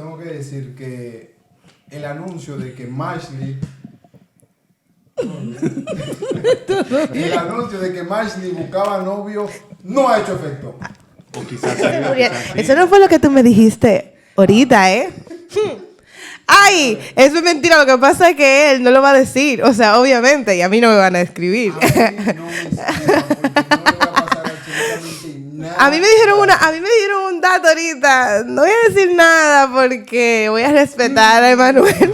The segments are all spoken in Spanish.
tengo que decir que el anuncio de que Mashley buscaba novio no ha hecho efecto. O quizás Eso no fue lo que tú me dijiste ahorita, ¿eh? Ay, eso es mentira. Lo que pasa es que él no lo va a decir. O sea, obviamente, y a mí no me van a escribir. A mí no me escriban porque no le va a pasar absolutamente nada. A mí me dijeron un dato ahorita. No voy a decir nada porque voy a respetar a Emanuel.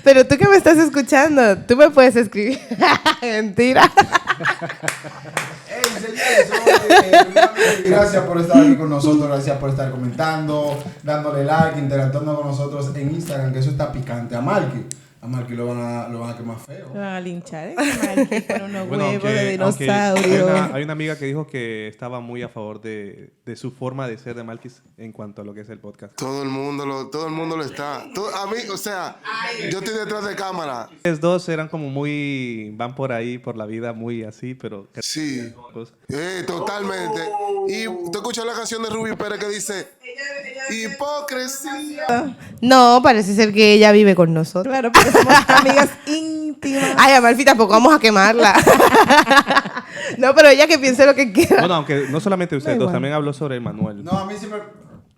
Pero tú que me estás escuchando, tú me puedes escribir. Mentira. Hey, señores, gracias por estar aquí con nosotros, gracias por estar comentando, dándole like, interactuando con nosotros en Instagram, que eso está picante. A Marky lo van a quemar feo. Lo van a linchar, ¿eh? Marky con unos Bueno, huevos aunque de dinosaurio. hay una amiga que dijo que estaba muy a favor de su forma de ser de Malkis en cuanto a lo que es el podcast. Todo el mundo lo está. A mí, o sea, yo estoy detrás de cámara. Ustedes dos eran como van por ahí, por la vida, muy así, pero... Sí, totalmente. Y tú escuchas la canción de Ruby Pérez que dice hipocresía. No, parece ser que ella vive con nosotros. Claro, porque somos amigas íntimas. Ay, Amalfi, tampoco vamos a quemarla. No, pero ella que piense lo que quiera. Bueno, aunque no solamente ustedes dos, también habló sobre Manuel. No, a mí siempre...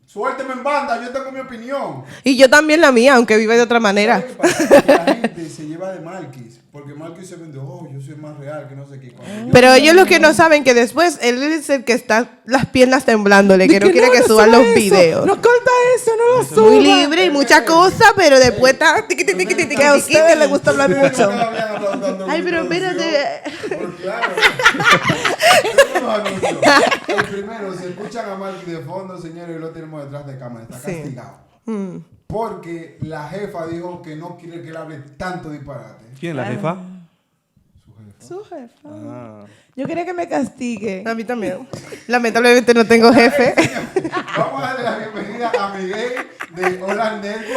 Suélteme en banda, yo tengo mi opinión. Y yo también la mía, aunque vive de otra manera. ¿Sabes qué pasa? Que la gente se lleva de Malkis, porque Malkis se vende, yo soy más real, que no sé qué. Pero ellos lo que no saben que después él es el que está las piernas temblándole, que no quiere que suban los videos. No corta eso, no lo suba. Muy libre y mucha cosa, pero después está tiqui, tiqui, tiqui, tiqui, Que a ustedes les gusta hablar mucho. Ay, pero espérate. Claro. El primero, si escuchan a Malky de fondo, señores, y lo tenemos detrás de cámara, está Sí. castigado. Porque la jefa dijo que no quiere que él hable tanto disparate. ¿Quién, la jefa? Su jefa. Ah. Yo quería que me castigue. A mí también. Lamentablemente no tengo jefe. Vamos a darle la bienvenida a Miguel de Hola Nervo.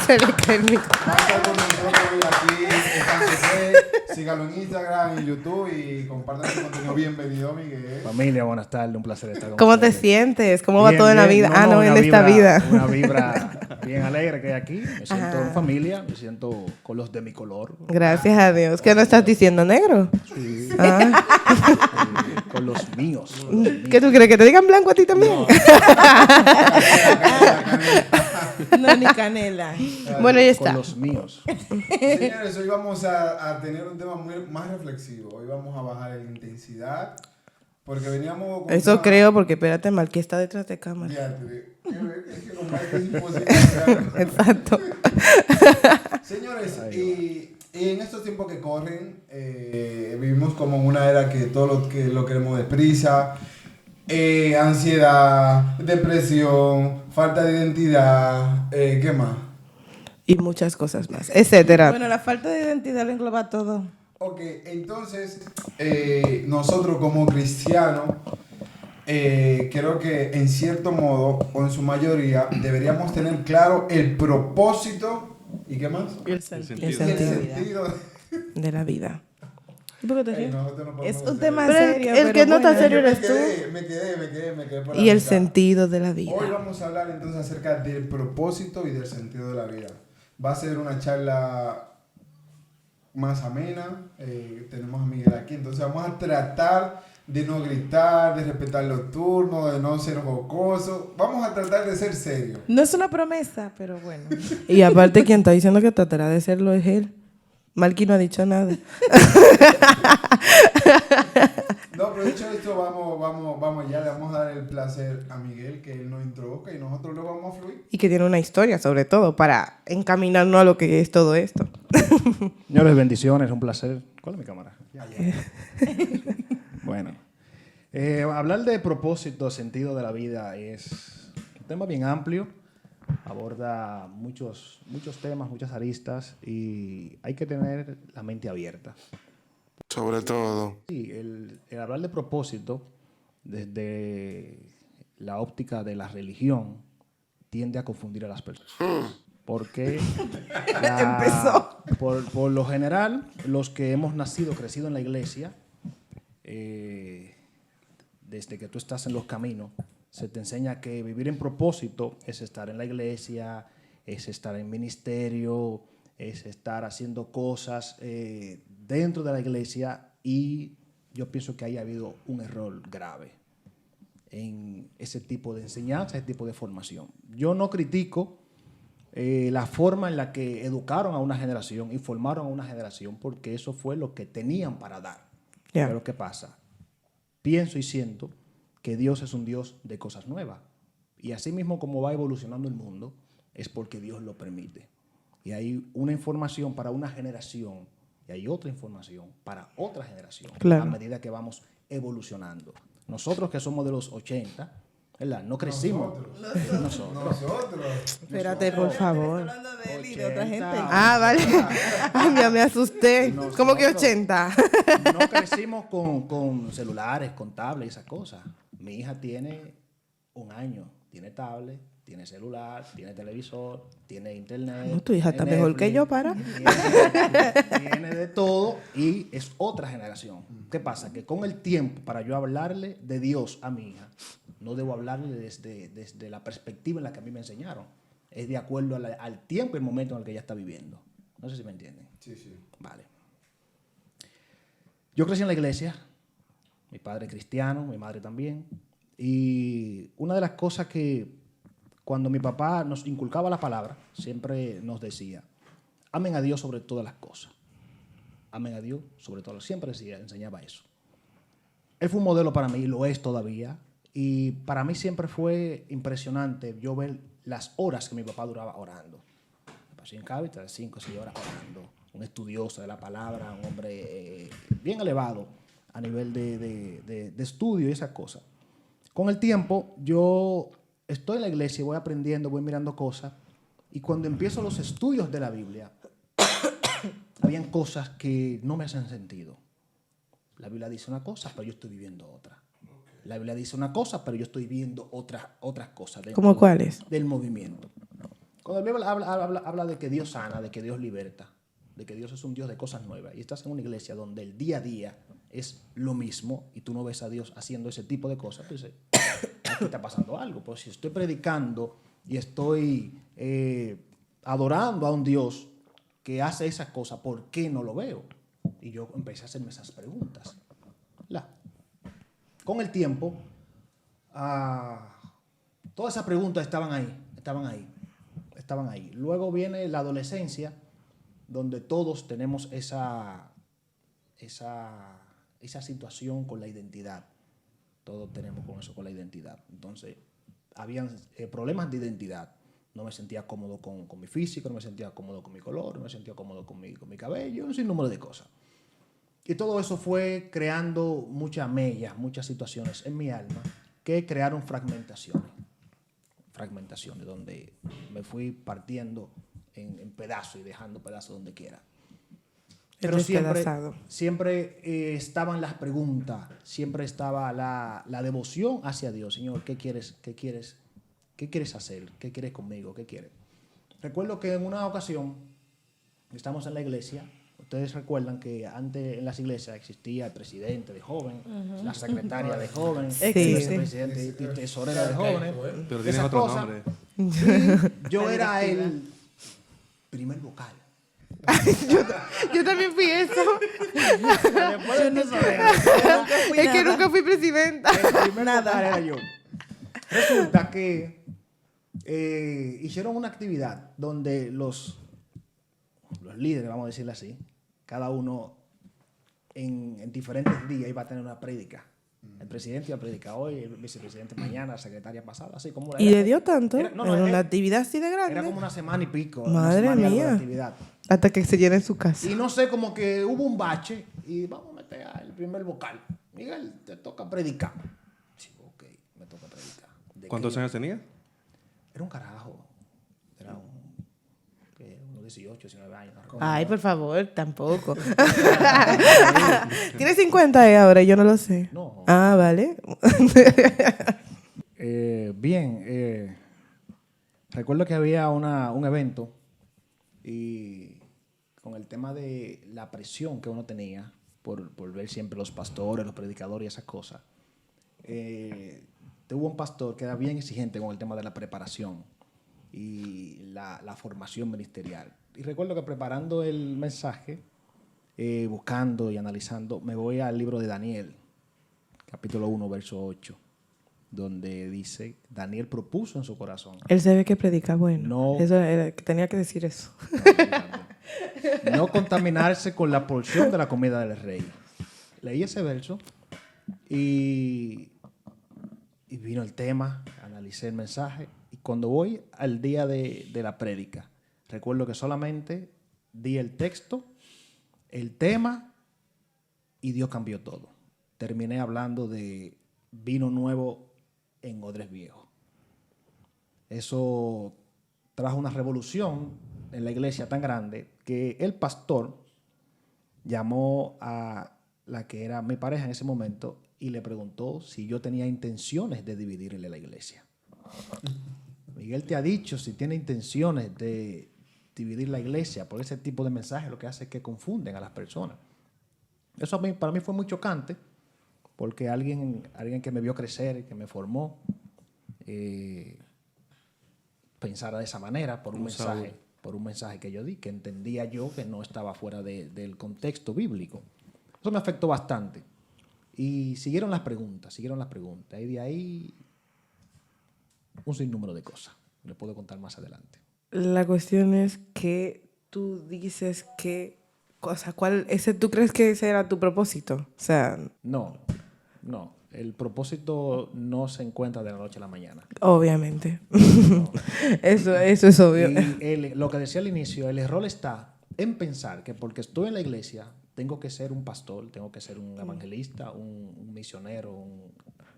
Se le terminó. Va a estar con nosotros hoy aquí en San José. Sígalo en Instagram y YouTube y compartan su contenido. Bienvenido, Miguel. Familia, buenas tardes, un placer estar con ¿Cómo te ustedes. sientes? ¿Cómo va Bien, todo en la bien. vida? No, en una esta vida. Una vibra bien alegre que hay aquí. Me siento en familia, me siento con los de mi color. Gracias a Dios. ¿Qué no estás diciendo, negro? Sí, Ah. con los míos. ¿Qué tú crees? ¿Que te digan blanco a ti también? No, ni canela. Bueno, ya Con está. los míos. Señores, hoy vamos a tener un tema más reflexivo. Hoy vamos a bajar la intensidad. Porque veníamos con Eso creo, porque espérate, Marquí está detrás de cámara. Diatre. Es que con Mike es imposible. ¿Verdad? Exacto. Señores, y en estos tiempos que corren, vivimos como en una era que todo lo queremos deprisa. Ansiedad, depresión, falta de identidad, ¿qué más? Y muchas cosas más, etcétera. Bueno, la falta de identidad lo engloba todo. Ok, entonces, nosotros como cristianos, creo que en cierto modo, o en su mayoría, deberíamos tener claro el propósito, ¿y qué más? Y el El sentido. Y sentido. el de la vida. sentido. De la vida. ¿Y por qué te ríes? Nosotros no podemos Es un hacer tema Pero serio. el que no está bueno. serio Me eres tú. quedé por la Y el mitad. sentido de la Hoy vida. vamos a hablar entonces acerca del propósito y del sentido de la vida. Va a ser una charla más amena. Tenemos a Miguel aquí, entonces vamos a tratar de no gritar, de respetar los turnos, de no ser jocosos. Vamos a tratar de ser serios. No es una promesa, pero bueno. Y aparte, quien está diciendo que tratará de serlo es él. Marquí no ha dicho nada. No, pero dicho esto, vamos ya, le vamos a dar el placer a Miguel que él nos introduzca y nosotros luego vamos a fluir. Y que tiene una historia, sobre todo, para encaminarnos a lo que es todo esto. Señores, bendiciones, un placer. ¿Cuál es mi cámara? Bueno, hablar de propósito, sentido de la vida es un tema bien amplio. Aborda muchos temas, muchas aristas y hay que tener la mente abierta. Sobre todo. Sí, el hablar de propósito desde la óptica de la religión tiende a confundir a las personas. Porque por lo general, los que hemos nacido, crecido en la iglesia, desde que tú estás en los caminos, Se te enseña que vivir en propósito es estar en la iglesia, es estar en ministerio, es estar haciendo cosas dentro de la iglesia, y yo pienso que ahí ha habido un error grave en ese tipo de enseñanza, ese tipo de formación. Yo no critico la forma en la que educaron a una generación y formaron a una generación, porque eso fue lo que tenían para dar. Ya. Pero ¿qué pasa? Pienso y siento que Dios es un Dios de cosas nuevas. Y así mismo como va evolucionando el mundo, es porque Dios lo permite. Y hay una información para una generación y hay otra información para otra generación, Claro. a medida que vamos evolucionando. Nosotros que somos de los 80, ¿verdad? No crecimos. Nosotros. Espérate, por favor. Hablando de él y de otra gente. Ah, vale. Ay, mira, me asusté. ¿Cómo que 80? No crecimos con celulares, con tablets y esas cosas. Mi hija tiene 1 año, tiene tablet, tiene celular, tiene televisor, tiene internet. No, tu hija está tiene mejor que Netflix, yo, para. Tiene de todo y es otra generación. ¿Qué pasa? Que con el tiempo, para yo hablarle de Dios a mi hija, no debo hablarle desde la perspectiva en la que a mí me enseñaron. Es de acuerdo al tiempo y el momento en el que ella está viviendo. No sé si me entienden. Sí, sí. Vale. Yo crecí en la iglesia, mi padre cristiano, mi madre también, y una de las cosas que cuando mi papá nos inculcaba la palabra, siempre nos decía, amen a Dios sobre todas las cosas. Amen a Dios sobre todo. Siempre enseñaba eso. Él fue un modelo para mí, lo es todavía, y para mí siempre fue impresionante yo ver las horas que mi papá duraba orando. Me pasé en Cádiz 5 o 6 horas orando. Un estudioso de la palabra, un hombre bien elevado a nivel de estudio y esas cosas. Con el tiempo, yo estoy en la iglesia y voy aprendiendo, voy mirando cosas, y cuando empiezo los estudios de la Biblia, habían cosas que no me hacen sentido. La Biblia dice una cosa, pero yo estoy viviendo otra. La Biblia dice una cosa, pero yo estoy viendo otras cosas. ¿Cómo cuáles? Del movimiento. Cuando la Biblia habla de que Dios sana, de que Dios liberta, de que Dios es un Dios de cosas nuevas, y estás en una iglesia donde el día a día es lo mismo y tú no ves a Dios haciendo ese tipo de cosas, tú dices, aquí está pasando algo. Pues si estoy predicando y estoy adorando a un Dios que hace esas cosas, ¿por qué no lo veo? Y yo empecé a hacerme esas preguntas. Con el tiempo, todas esas preguntas estaban ahí. Luego viene la adolescencia, donde todos tenemos esa situación con la identidad. Todos tenemos con eso, con la identidad. Entonces, habían problemas de identidad. No me sentía cómodo con mi físico, no me sentía cómodo con mi color, no me sentía cómodo con mi cabello, un sinnúmero de cosas. Y todo eso fue creando muchas mellas, muchas situaciones en mi alma que crearon fragmentaciones. Fragmentaciones donde me fui partiendo en pedazos y dejando pedazos donde quiera. Pero siempre estaban las preguntas, siempre estaba la devoción hacia Dios. Señor, ¿qué quieres hacer? ¿Qué quieres conmigo? ¿Qué quieres? Recuerdo que en una ocasión estamos en la iglesia. Ustedes recuerdan que antes en las iglesias existía el presidente de jóvenes, la secretaria de jóvenes, el vicepresidente y tesorera de jóvenes. Pero tienes otro nombre. Y yo era el primer vocal. Yo también fui eso. Después de tesorera, Es que nunca fui presidenta. el primer vocal era yo. Resulta que hicieron una actividad donde los líderes, vamos a decirlo así, cada uno en diferentes días iba a tener una prédica. El presidente iba a predicar hoy, el vicepresidente mañana, la secretaria pasada, así como... ¿Y le dio tanto? Era una actividad así de grande. Era como una semana y pico. Madre una semana y algo de mía. actividad. Hasta que se llene en su casa. Y no sé, como que hubo un bache y vamos a meter al primer vocal. Miguel, te toca predicar. Sí, ok, me toca predicar. ¿Cuántos años tenía? Era un carajo. Era unos 18, 19 años. No recuerdo. Ay, por favor, tampoco. Tiene 50 ahora, yo no lo sé. No. Ah, vale. Bien, recuerdo que había un evento y con el tema de la presión que uno tenía por ver siempre los pastores, los predicadores y esas cosas, tuvo un pastor que era bien exigente con el tema de la preparación y la formación ministerial. Y recuerdo que preparando el mensaje, buscando y analizando, me voy al libro de Daniel, capítulo 1, verso 8, donde dice, Daniel propuso en su corazón. Él se ve que predica bueno. No. Eso era, tenía que decir eso. No contaminarse con la porción de la comida del rey. Leí ese verso y vino el tema, analicé el mensaje y cuando voy al día de la prédica, recuerdo que solamente di el texto, el tema y Dios cambió todo. Terminé hablando de vino nuevo en odres viejos. Eso trajo una revolución en la iglesia tan grande que el pastor llamó a la que era mi pareja en ese momento y le preguntó si yo tenía intenciones de dividirle la iglesia. Miguel te ha dicho si tiene intenciones de dividir la iglesia, por ese tipo de mensajes lo que hace es que confunden a las personas. Eso para mí fue muy chocante, porque alguien que me vio crecer, que me formó, pensara de esa manera por un mensaje que yo di, que entendía yo que no estaba fuera del contexto bíblico. Eso me afectó bastante. Y siguieron las preguntas. Y de ahí un sinnúmero de cosas. Les puedo contar más adelante. La cuestión es que tú dices que, o sea, ¿tú crees que ese era tu propósito? O sea, No. El propósito no se encuentra de la noche a la mañana. obviamente. No. Eso es obvio. Y lo que decía al inicio, el error está en pensar que porque estoy en la iglesia tengo que ser un pastor, tengo que ser un evangelista, un misionero.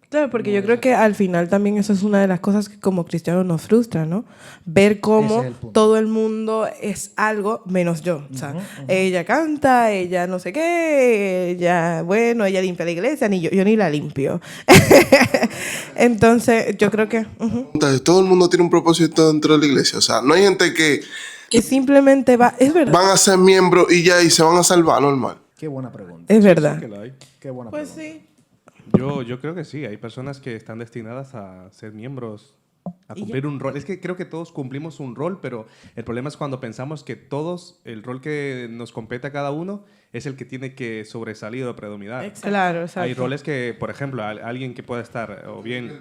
Claro, porque yo creo que al final también eso es una de las cosas que como cristianos nos frustra, ¿no? Ver cómo Ese es el punto. todo el mundo es algo menos yo. O sea, ella canta, ella no sé qué, ella limpia la iglesia, ni yo ni la limpio. Entonces, yo creo que... Todo el mundo tiene un propósito dentro de la iglesia. O sea, no hay gente que Que simplemente es verdad. van a ser miembros y ya y se van a salvar normal. Qué buena pregunta. Es verdad. Que lo hay. Qué buena Pues pregunta. sí. Yo creo que sí, hay personas que están destinadas a ser miembros, a cumplir un rol. Es que creo que todos cumplimos un rol, pero el problema es cuando pensamos que todos, el rol que nos compete a cada uno, es el que tiene que sobresalir o predominar. Claro, exacto. Hay roles que, por ejemplo, alguien que pueda estar o bien...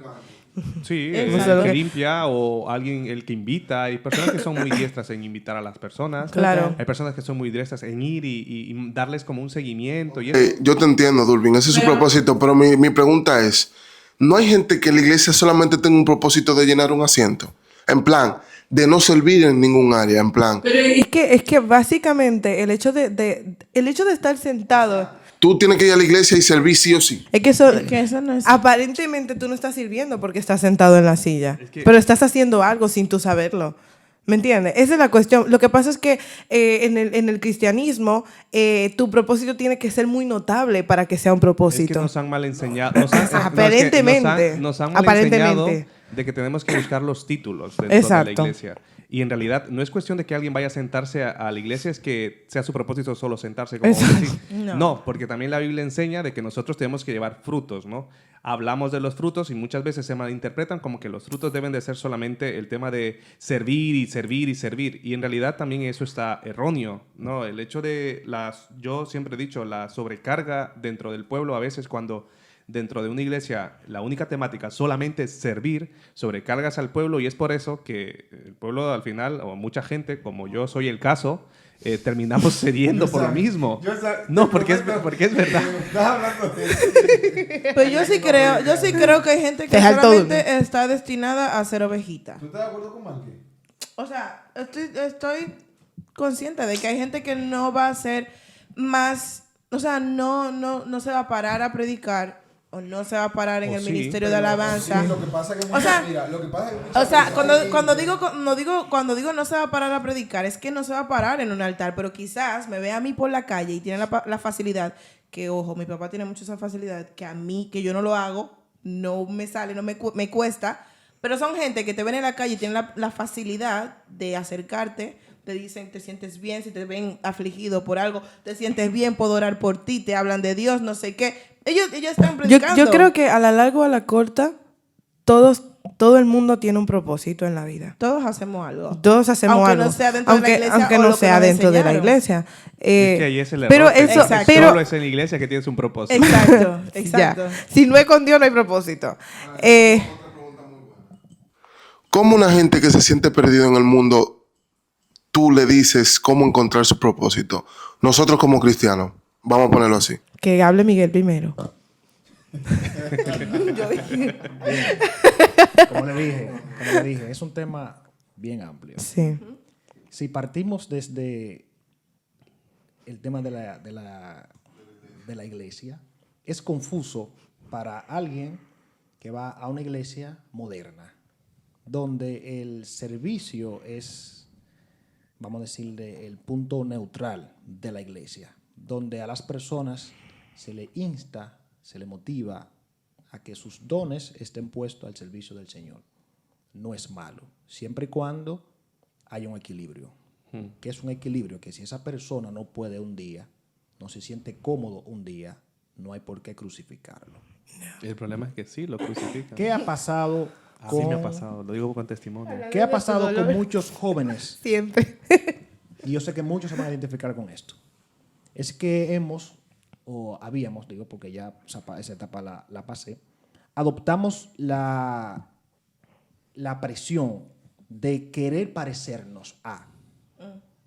Sí, Exacto. el que limpia o alguien el que invita. Hay personas que son muy diestras en invitar a las personas. Claro. Hay personas que son muy diestras en ir y darles como un seguimiento. Y eso. Yo te entiendo, Dulvin, ese es su propósito, pero mi pregunta es, ¿no hay gente que en la iglesia solamente tenga un propósito de llenar un asiento? En plan, de no servir en ningún área, en plan. Es que básicamente el hecho de estar sentado... Tú tienes que ir a la iglesia y servir sí o sí. Es que eso no es... aparentemente tú no estás sirviendo porque estás sentado en la silla, pero estás haciendo algo sin tú saberlo. ¿Me entiendes? Esa es la cuestión. Lo que pasa es que en el cristianismo tu propósito tiene que ser muy notable para que sea un propósito. Es que nos han mal enseñado. Aparentemente. Nos han mal enseñado de que tenemos que buscar los títulos dentro Exacto. de la iglesia. Y en realidad no es cuestión de que alguien vaya a sentarse a la iglesia, es que sea su propósito solo sentarse como decir. No, porque también la Biblia enseña de que nosotros tenemos que llevar frutos, ¿no? Hablamos de los frutos y muchas veces se malinterpretan como que los frutos deben de ser solamente el tema de servir y servir y servir. Y en realidad también eso está erróneo, ¿no? El hecho de yo siempre he dicho, la sobrecarga dentro del pueblo a veces cuando dentro de una iglesia la única temática solamente es servir, sobrecargas al pueblo y es por eso que el pueblo al final, o mucha gente, como yo soy el caso, terminamos cediendo por lo mismo. No, porque es verdad. Estás hablando de... Pero yo sí creo que hay gente que Deja todo. solamente está destinada a ser ovejita. ¿Tú estás de acuerdo con Marque? O sea, estoy consciente de que hay gente que no va a ser más, o sea, no se va a parar a predicar o no se va a parar en O el sí, ministerio de alabanza. Sí, lo que pasa es que O sea, mira, lo que pasa es que muchas O sea, veces cuando digo no se va a parar a predicar, es que no se va a parar en un altar, pero quizás me ve a mí por la calle y tiene la facilidad, que ojo, mi papá tiene mucho esa facilidad, que a mí, que yo no lo hago, no me sale, no me cuesta, pero son gente que te ven en la calle y tienen la facilidad de acercarte, te dicen, te sientes bien, si te ven afligido por algo, te sientes bien, puedo orar por ti, te hablan de Dios, no sé qué. Ellos están predicando. Yo creo que a la larga o a la corta todo el mundo tiene un propósito en la vida. Todos hacemos algo. Todos hacemos Aunque algo. no sea dentro de la iglesia aunque o no lo que sea nos dentro de la enseñaron. iglesia. Es que ahí es el error. pero que eso, Exacto. pero solo es en la iglesia que tienes un propósito. Exacto, exacto. ya. Si no es con Dios, no hay propósito. ¿Cómo una gente que se siente perdido en el mundo, tú le dices cómo encontrar su propósito? Nosotros como cristianos, vamos a ponerlo así. Que hable Miguel primero. Como le dije, es un tema bien amplio. Sí. Si partimos desde el tema de la iglesia, es confuso para alguien que va a una iglesia moderna, donde el servicio es, vamos a decirle, el punto neutral de la iglesia, donde a las personas se le insta, se le motiva a que sus dones estén puestos al servicio del Señor. No es malo, siempre y cuando haya un equilibrio. ¿Qué es un equilibrio? Que si esa persona no puede un día, no se siente cómodo un día, no hay por qué crucificarlo. El problema es que sí, lo crucifican. ¿Qué ha pasado A mí me ha pasado, lo digo con testimonio. ¿Qué ha pasado con muchos jóvenes? Siempre. Y yo sé que muchos se van a identificar con esto. Es que habíamos, digo, porque ya esa etapa la pasé, adoptamos la presión de querer parecernos a.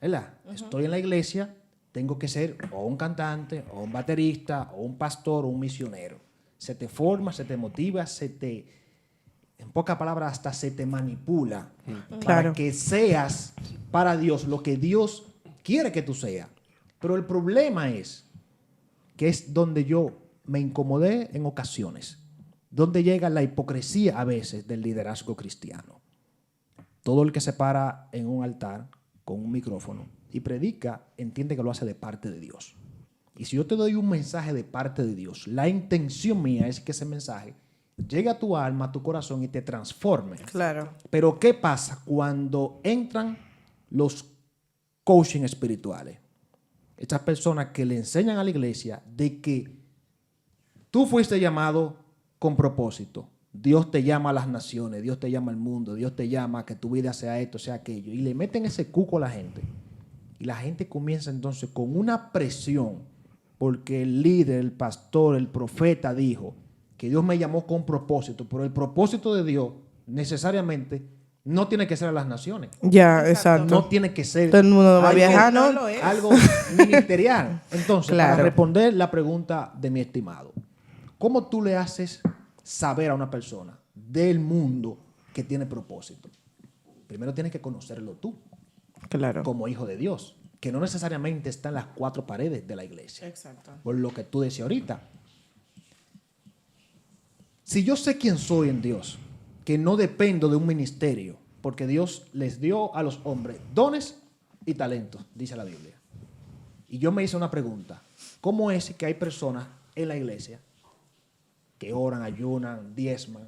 ¿Verdad? Estoy en la iglesia, tengo que ser o un cantante, o un baterista, o un pastor, o un misionero. Se te forma, se te motiva, en pocas palabras, hasta se te manipula para Claro. que seas para Dios lo que Dios quiere que tú seas. Pero el problema es que es donde yo me incomodé en ocasiones, donde llega la hipocresía a veces del liderazgo cristiano. Todo el que se para en un altar con un micrófono y predica, entiende que lo hace de parte de Dios. Y si yo te doy un mensaje de parte de Dios, la intención mía es que ese mensaje llegue a tu alma, a tu corazón y te transforme. Claro. Pero ¿qué pasa cuando entran los coaching espirituales? Estas personas que le enseñan a la iglesia de que tú fuiste llamado con propósito. Dios te llama a las naciones, Dios te llama al mundo, Dios te llama a que tu vida sea esto, sea aquello. Y le meten ese cuco a la gente. Y la gente comienza entonces con una presión porque el líder, el pastor, el profeta dijo que Dios me llamó con propósito, pero el propósito de Dios necesariamente no tiene que ser a las naciones. Ya, exacto. No tiene que ser Todo el mundo va a viajar, no ¿no? lo es. algo ministerial. Entonces, Claro. para responder la pregunta de mi estimado, ¿cómo tú le haces saber a una persona del mundo que tiene propósito? Primero tienes que conocerlo tú, Claro. como hijo de Dios, que no necesariamente está en las cuatro paredes de la iglesia. Exacto. Por lo que tú decías ahorita. Si yo sé quién soy en Dios, que no dependo de un ministerio, porque Dios les dio a los hombres dones y talentos, dice la Biblia. Y yo me hice una pregunta. ¿Cómo es que hay personas en la iglesia que oran, ayunan, diezman,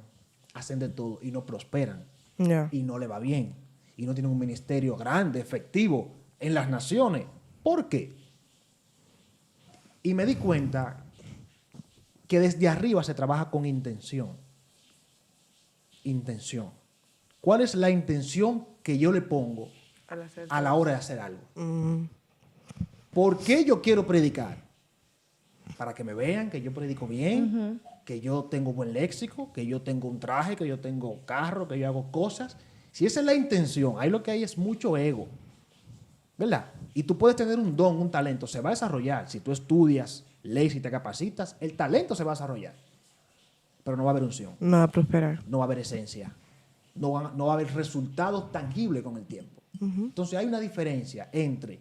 hacen de todo y no prosperan? Ya. Y no le va bien. Y no tienen un ministerio grande, efectivo en las naciones. ¿Por qué? Y me di cuenta que desde arriba se trabaja con intención. Intención. ¿Cuál es la intención que yo le pongo a la hora de hacer algo? ¿Por qué yo quiero predicar? Para que me vean que yo predico bien, que yo tengo buen léxico, que yo tengo un traje, que yo tengo carro, que yo hago cosas. Si esa es la intención, ahí lo que hay es mucho ego, ¿verdad? Y tú puedes tener un don, un talento, se va a desarrollar. Si tú estudias, lees y te capacitas, el talento se va a desarrollar. Pero no va a haber unción, No va a prosperar. no va a haber esencia, no va a haber resultados tangibles con el tiempo. Entonces hay una diferencia entre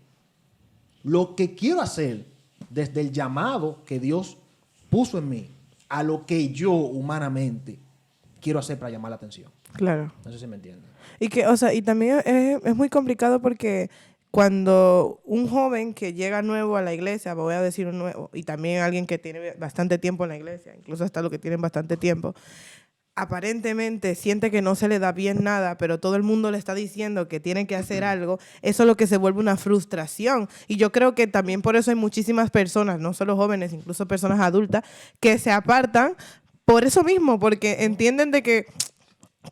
lo que quiero hacer desde el llamado que Dios puso en mí a lo que yo humanamente quiero hacer para llamar la atención. Claro. No sé si me entienden. Y que, o sea, y también es muy complicado porque cuando un joven que llega nuevo a la iglesia, voy a decir un nuevo, y también alguien que tiene bastante tiempo en la iglesia, incluso hasta los que tienen bastante tiempo, aparentemente siente que no se le da bien nada, pero todo el mundo le está diciendo que tiene que hacer algo, eso es lo que se vuelve una frustración. Y yo creo que también por eso hay muchísimas personas, no solo jóvenes, incluso personas adultas, que se apartan por eso mismo, porque entienden de que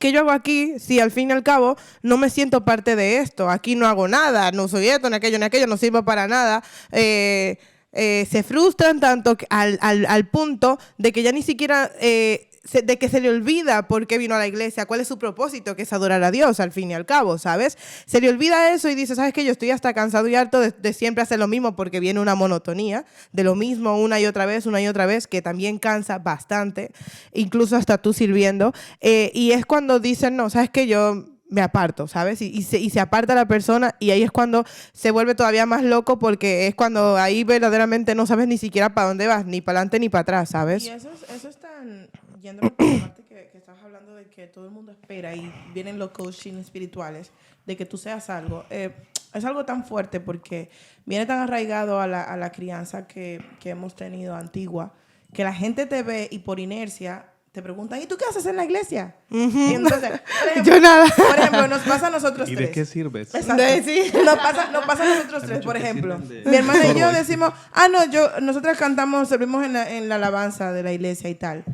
¿qué yo hago aquí si al fin y al cabo no me siento parte de esto? Aquí no hago nada, no soy esto, ni aquello, no sirvo para nada. Se frustran tanto al punto de que ya ni siquiera... de que se le olvida por qué vino a la iglesia, cuál es su propósito, que es adorar a Dios, al fin y al cabo, ¿sabes? Se le olvida eso y dice, ¿sabes qué? Yo estoy hasta cansado y harto de siempre hacer lo mismo porque viene una monotonía de lo mismo una y otra vez, que también cansa bastante, incluso hasta tú sirviendo. Y es cuando dicen, no, ¿sabes qué? Yo me aparto, ¿sabes? Y se aparta la persona y ahí es cuando se vuelve todavía más loco porque es cuando ahí verdaderamente no sabes ni siquiera para dónde vas, ni para adelante ni para atrás, ¿sabes? Y eso es tan... Yendo a la parte que estás hablando de que todo el mundo espera y vienen los coaching espirituales, de que tú seas algo. Es algo tan fuerte porque viene tan arraigado a la crianza que hemos tenido antigua, que la gente te ve y por inercia te preguntan, ¿y tú qué haces en la iglesia? Y entonces, Yo nada. por ejemplo, nos pasa a nosotros ¿Y tres. de qué sirves? Exacto. Sí. Nos pasa a nosotros tres, por ejemplo. Mi hermana y yo decimos, nosotras cantamos, servimos en la alabanza de la iglesia y tal.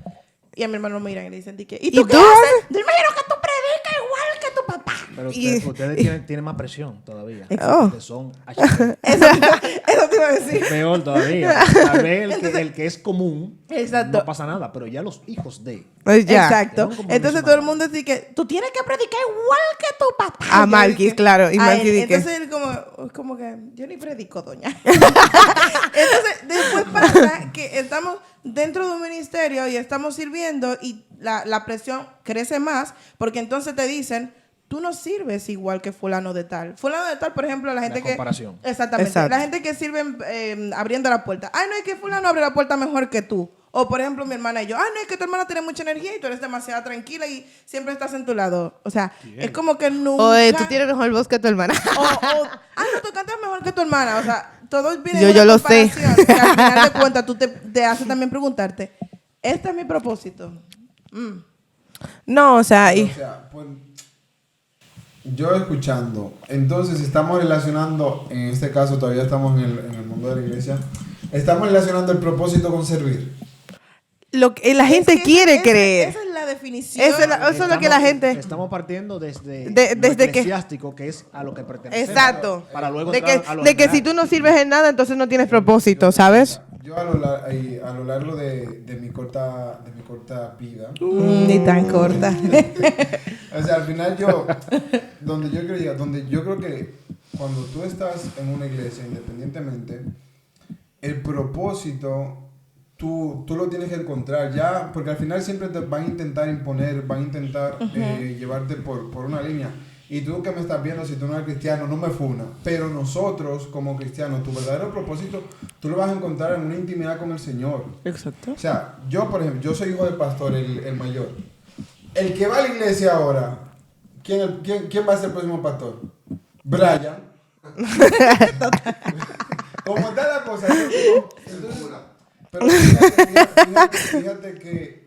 Y a mi hermano me miran y le dicen, ¿y tú qué haces? Yo imagino que tú predicas igual que tu papá. Pero ustedes tienen más presión todavía. Oh. Ustedes son HP. Eso te iba a decir. Peor todavía. Tal vez el que es común, Exacto. no pasa nada, pero ya los hijos de... Pues ya. Exacto. Tengo un Entonces compromiso todo el más. mundo dice que tú tienes que predicar igual que tu papá. A Yo Marquis, dije, claro. Y a Marquis él. dice Entonces él como que yo ni predico, doña. Entonces después pasa que estamos dentro de un ministerio y estamos sirviendo y la presión crece más porque entonces te dicen, tú no sirves igual que fulano de tal. Fulano de tal, por ejemplo, la gente comparación. Exactamente. Exacto. La gente que sirve abriendo la puerta. Ay, no, es que fulano abre la puerta mejor que tú. O, por ejemplo, mi hermana y yo. Ay, no, es que tu hermana tiene mucha energía y tú eres demasiado tranquila y siempre estás en tu lado. O sea, es como que nunca... O tú tienes mejor voz que tu hermana. no, tú cantas mejor que tu hermana. O sea, todo viene Yo en una lo sé. comparación que al final de cuentas tú te hace también preguntarte, ¿este es mi propósito? No, o sea, O sea, pues, yo escuchando, entonces estamos relacionando, en este caso todavía estamos en el mundo de la iglesia, estamos relacionando el propósito con servir. lo que la gente quiere creer. Esa es la definición. Eso es lo que la gente... Estamos partiendo desde desde que- eclesiástico, que es a lo que pertenece. Exacto. Para luego De entrar que, a lo de que si general. tú no sirves en nada, entonces no tienes propósito, ¿sabes? Yo a lo largo de mi corta vida, Ni tan corta. o sea, al final donde yo creo que cuando tú estás en una iglesia, independientemente, el propósito tú lo tienes que encontrar ya, porque al final siempre te van a intentar imponer, van a intentar llevarte por una línea. Y tú que me estás viendo, si tú no eres cristiano, no me funa. Pero nosotros, como cristianos, tu verdadero propósito, tú lo vas a encontrar en una intimidad con el Señor. Exacto. O sea, yo, por ejemplo, yo soy hijo del pastor, el mayor. El que va a la iglesia ahora, ¿quién va a ser el próximo pastor? Brian. Como está la cosa. Entonces, pero fíjate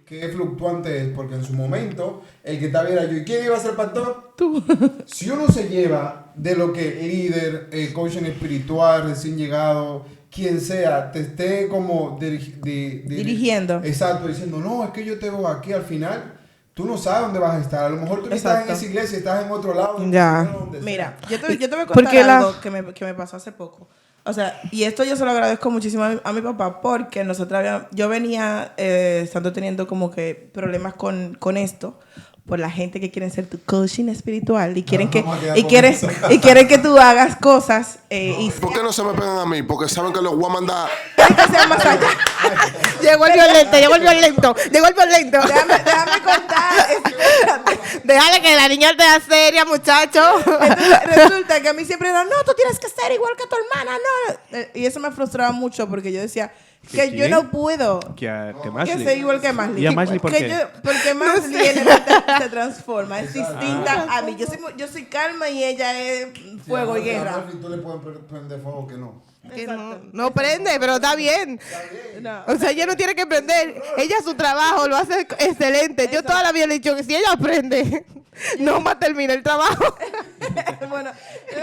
que es fluctuante es, porque en su momento, el que estaba era yo. ¿Y quién iba a ser pastor? Tú. Si uno se lleva de lo que líder, coaching espiritual, recién llegado, quien sea, te esté como Dirigiendo. Exacto, diciendo, no, es que yo te veo aquí al final. Tú no sabes dónde vas a estar. A lo mejor tú no estás en esa iglesia, estás en otro lado. Ya. Donde sea. Mira, yo te voy a Porque contar algo que me pasó hace poco. O sea, y esto yo se lo agradezco muchísimo a mi papá porque yo venía estando teniendo como que problemas con esto por la gente que quieren ser tu coaching espiritual y quieren quieren que tú hagas cosas y ¿Por qué no se me pegan a mí? Porque saben que los voy a mandar. que sean más allá. Llegó el violento. Déjame contar. Espérate. Déjale que la niña sea seria, muchacho. Entonces, resulta que a mí siempre era, no, tú tienes que ser igual que tu hermana, no. Y eso me frustraba mucho porque yo decía que yo ¿Quién? no puedo Que que Mashley. ser igual que Mashley. ¿Y a Mashley por Que qué? porque Mashley se transforma, es distinta a mí. Yo soy calma y ella es fuego y guerra. Tú le puedes prender fuego que no. Que no prende, pero está bien. No. O sea, ella no tiene que prender. Ella su trabajo lo hace excelente. Yo toda la vida le he dicho que si ella aprende, no va a terminar el trabajo. Bueno,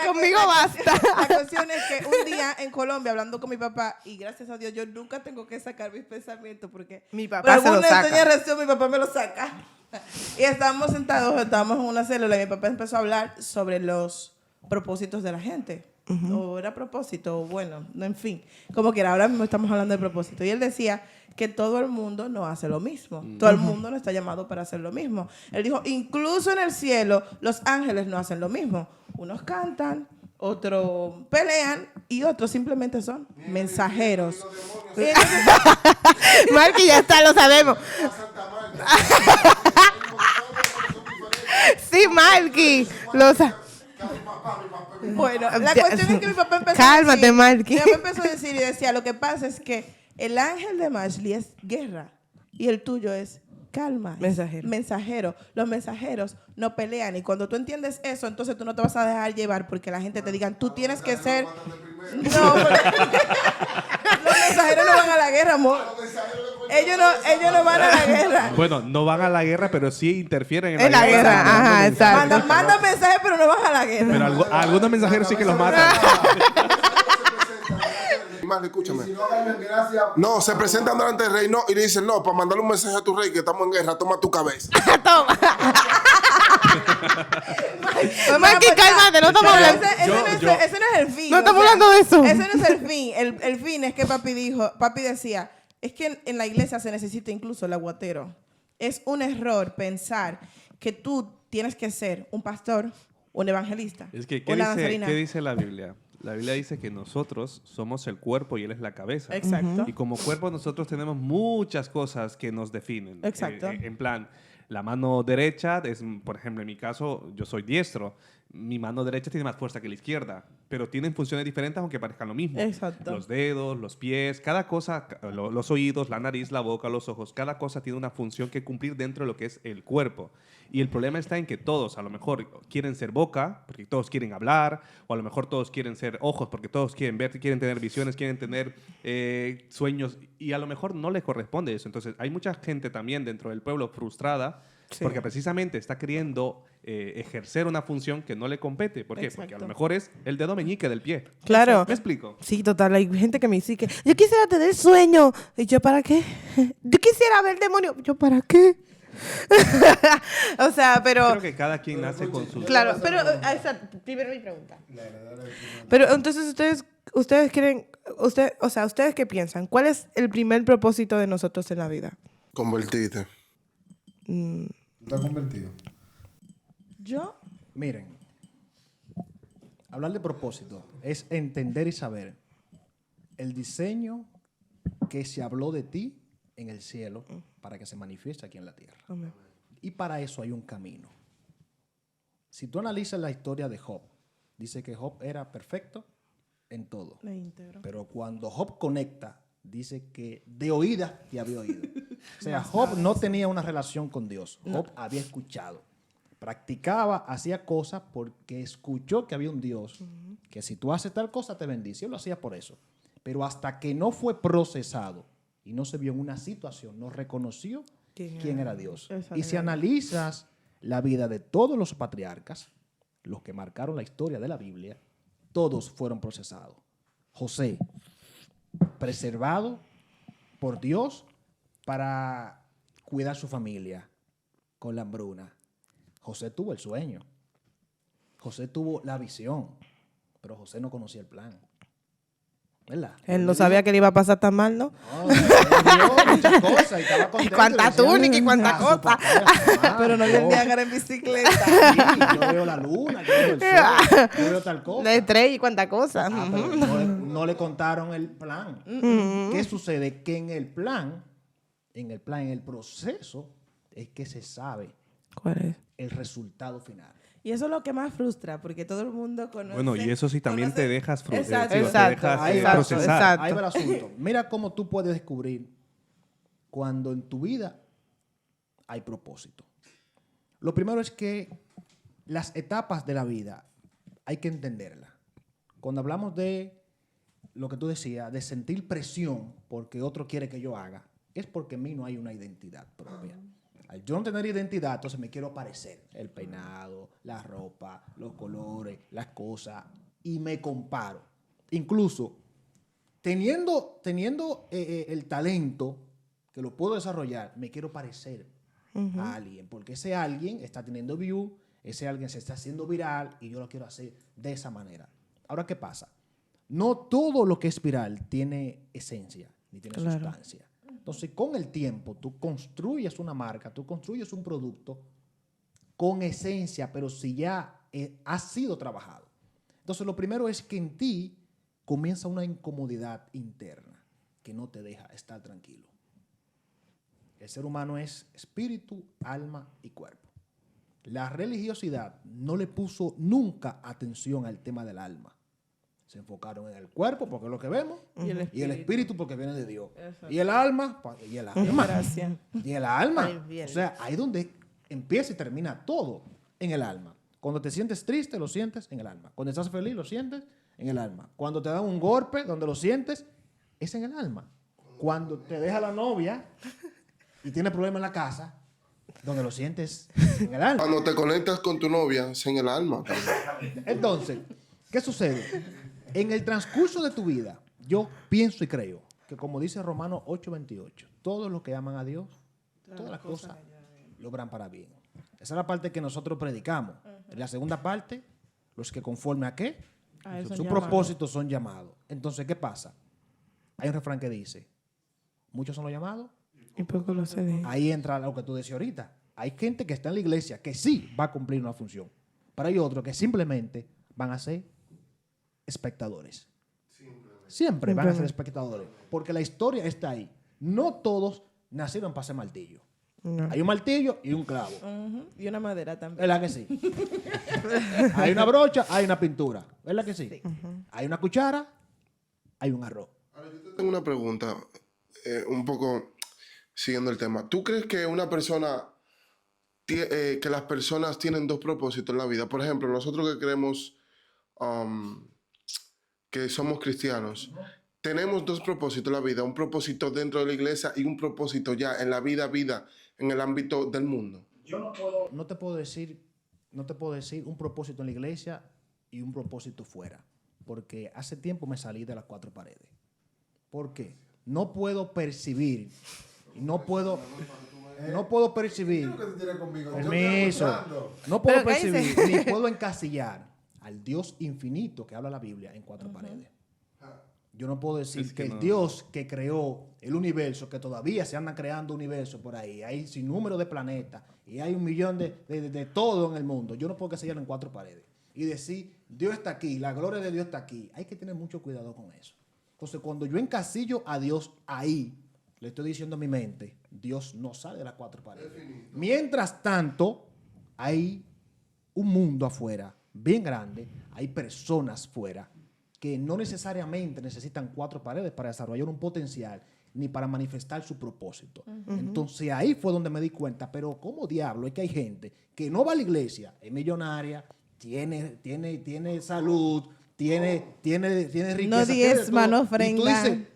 Conmigo basta. La cuestión es que un día en Colombia, hablando con mi papá, y gracias a Dios, yo nunca tengo que sacar mis pensamientos porque Mi por papá se lo alguna saca. extraña razón mi papá me lo saca. Y estábamos sentados, estábamos en una célula y mi papá empezó a hablar sobre los propósitos de la gente. O era propósito, o bueno, no, en fin. Como quiera, ahora mismo estamos hablando de propósito. Y él decía que todo el mundo no hace lo mismo. Todo el mundo no está llamado para hacer lo mismo. Él dijo, incluso en el cielo, los ángeles no hacen lo mismo. Unos cantan, otros pelean y otros simplemente son mensajeros. Y entonces, Marky, ya está, lo sabemos. Sí, Marky. bueno, la cuestión es que mi papá empezó Cálmate, a decir, Marky. mi papá empezó a decir y decía, lo que pasa es que el ángel de Mashley es guerra y el tuyo es calma. Mensajero. Mensajero. Los mensajeros no pelean y cuando tú entiendes eso, entonces tú no te vas a dejar llevar porque la gente te diga, tú tienes que ser... No, porque los mensajeros no van a la guerra, amor. Ellos no van a la guerra. Bueno, no van a la guerra, pero sí interfieren En la guerra, mandando ajá, mensajes. exacto. Mandan mensajes, pero no van a la guerra. Pero algunos mensajeros sí que los matan. Más, escúchame. Si no, Carmen, gracias. No, se presentan delante del rey, no, y le dicen, no, para mandarle un mensaje a tu rey que estamos en guerra, toma tu cabeza. Marky, cálmate, no estamos hablando. Ese no es el fin. No o estamos sea, hablando de eso. Ese no es el fin. El fin es que papi decía, es que en la iglesia se necesita incluso el aguatero. Es un error pensar que tú tienes que ser un pastor, un evangelista, Es que, una danzarina. ¿qué dice la Biblia? La Biblia dice que nosotros somos el cuerpo y Él es la cabeza. Exacto. Y como cuerpo nosotros tenemos muchas cosas que nos definen. Exacto. En plan, la mano derecha, es, por ejemplo, en mi caso, yo soy diestro. Mi mano derecha tiene más fuerza que la izquierda, pero tienen funciones diferentes aunque parezcan lo mismo. Exacto. Los dedos, los pies, cada cosa, los oídos, la nariz, la boca, los ojos, cada cosa tiene una función que cumplir dentro de lo que es el cuerpo. Y el problema está en que todos a lo mejor quieren ser boca, porque todos quieren hablar, o a lo mejor todos quieren ser ojos, porque todos quieren ver, quieren tener visiones, quieren tener sueños, y a lo mejor no les corresponde eso. Entonces hay mucha gente también dentro del pueblo frustrada, porque precisamente está queriendo ejercer una función que no le compete. ¿Por qué? Exacto. Porque a lo mejor es el dedo meñique del pie. Claro. ¿Me explico? Sí, total. Hay gente que me dice que yo quisiera tener sueño. ¿Y yo para qué? Yo quisiera ver demonios. ¿Yo para qué? O sea, pero... Creo que cada quien nace con sus... Claro, pero... primero mi pregunta. Pero entonces ustedes quieren... ¿ustedes qué piensan? ¿Cuál es el primer propósito de nosotros en la vida? Convertirte. ¿Estás convertido? Yo, Miren, hablar de propósito es entender y saber el diseño que se habló de ti en el cielo para que se manifieste aquí en la tierra. Amén. Y para eso hay un camino. Si tú analizas la historia de Job, dice que Job era perfecto en todo. me integro. Pero cuando Job conecta, dice que de oídas te había oído. O sea, Job no tenía una relación con Dios. Job había escuchado. Practicaba, hacía cosas porque escuchó que había un Dios, que si tú haces tal cosa te bendice. Él lo hacía por eso. Pero hasta que no fue procesado y no se vio en una situación, no reconoció quién era Dios. Y si analizas la vida de todos los patriarcas, los que marcaron la historia de la Biblia, todos fueron procesados. José, preservado por Dios para cuidar su familia con la hambruna. José tuvo el sueño. José tuvo la visión, pero José no conocía el plan. ¿Verdad? Él no sabía que le iba a pasar tan mal, ¿no? No, él vio muchas cosas y estaba contento. Cuánta Decía, túnica y cuánta su cosa. papá, Pero no yo- le envían en bicicleta. Sí, yo veo la luna, yo veo el sol, yo veo tal cosa. La estrella y cuánta cosa. Ah, pero no le contaron el plan. ¿Qué sucede? Que en el plan, en el proceso, es que se sabe ¿Cuál es? el resultado final. Y eso es lo que más frustra, porque todo el mundo conoce. Bueno, y eso sí también te dejas Exacto. te Exacto. dejas Ahí va, procesar. exacto. Ahí va el asunto. Mira cómo tú puedes descubrir cuando en tu vida hay propósito. Lo primero es que las etapas de la vida hay que entenderlas. Cuando hablamos de lo que tú decías, de sentir presión porque otro quiere que yo haga, es porque en mí no hay una identidad propia. Al yo no tener identidad, entonces me quiero parecer. El peinado, la ropa, los colores, las cosas. Y me comparo. Incluso teniendo el talento que lo puedo desarrollar, me quiero parecer a alguien. Porque ese alguien está teniendo view, ese alguien se está haciendo viral y yo lo quiero hacer de esa manera. Ahora, ¿qué pasa? No todo lo que es viral tiene esencia, ni tiene sustancia. Entonces, con el tiempo, tú construyes una marca, tú construyes un producto con esencia, pero si ya ha sido trabajado. Entonces, lo primero es que en ti comienza una incomodidad interna que no te deja estar tranquilo. El ser humano es espíritu, alma y cuerpo. La religiosidad no le puso nunca atención al tema del alma. Se enfocaron en el cuerpo porque es lo que vemos y el espíritu porque viene de Dios. Exacto. Y el alma, y el alma. Gracias. Y el alma. Ay, bien. O sea, ahí donde empieza y termina todo, en el alma. Cuando te sientes triste, lo sientes en el alma. Cuando estás feliz, lo sientes en el alma. Cuando te dan un golpe, donde lo sientes, es en el alma. Cuando te deja la novia y tienes problemas en la casa, donde lo sientes en el alma. Cuando te conectas con tu novia, es en el alma. Entonces, ¿qué sucede? En el transcurso de tu vida, yo pienso y creo que, como dice Romanos 8:28, todos los que aman a Dios, todas las cosas logran para bien. Esa es la parte que nosotros predicamos. En la segunda parte, los que conforme a qué, A eso sus son llamados. propósitos son llamados. Entonces, ¿qué pasa? Hay un refrán que dice, muchos son los llamados. Y poco lo se deja. Ahí entra lo que tú decías ahorita. Hay gente que está en la iglesia que sí va a cumplir una función, pero hay otros que simplemente van a ser espectadores. Siempre van a ser espectadores, porque la historia está ahí. No todos nacieron para ser martillo. No. Hay un martillo y un clavo. Ujú. Y una madera también. ¿Verdad que sí? Hay una brocha, hay una pintura. ¿Verdad que sí? Hay una cuchara, hay un arroz. Ahora, yo te tengo una pregunta, un poco siguiendo el tema. ¿Tú crees que una persona, que las personas tienen dos propósitos en la vida? Por ejemplo, nosotros que creemos que somos cristianos, tenemos dos propósitos en la vida, un propósito dentro de la iglesia y un propósito ya en la vida, en el ámbito del mundo. No te puedo decir un propósito en la iglesia y un propósito fuera, porque hace tiempo me salí de las cuatro paredes. ¿Por qué? No puedo percibir, no puedo percibir, ¿Qué es lo que tú tienes conmigo? Yo permiso, estoy escuchando. no puedo Pero cállese. percibir ni puedo encasillar al Dios infinito que habla la Biblia en cuatro paredes. Yo no puedo decir Es que que no. el Dios que creó el universo, que todavía se andan creando universos por ahí, hay sin número de planetas y hay 1 millón de todo en el mundo. Yo no puedo encasillarlo en cuatro paredes y decir, Dios está aquí, la gloria de Dios está aquí. Hay que tener mucho cuidado con eso. Entonces, cuando yo encasillo a Dios ahí, le estoy diciendo a mi mente, Dios no sale de las cuatro paredes. Mientras tanto, hay un mundo afuera bien grande, hay personas fuera que no necesariamente necesitan cuatro paredes para desarrollar un potencial ni para manifestar su propósito. Entonces ahí fue donde me di cuenta, pero ¿cómo diablo es que hay gente que no va a la iglesia, es millonaria, tiene salud, tiene riqueza? No diezma, no Y tú ofrenda. dices,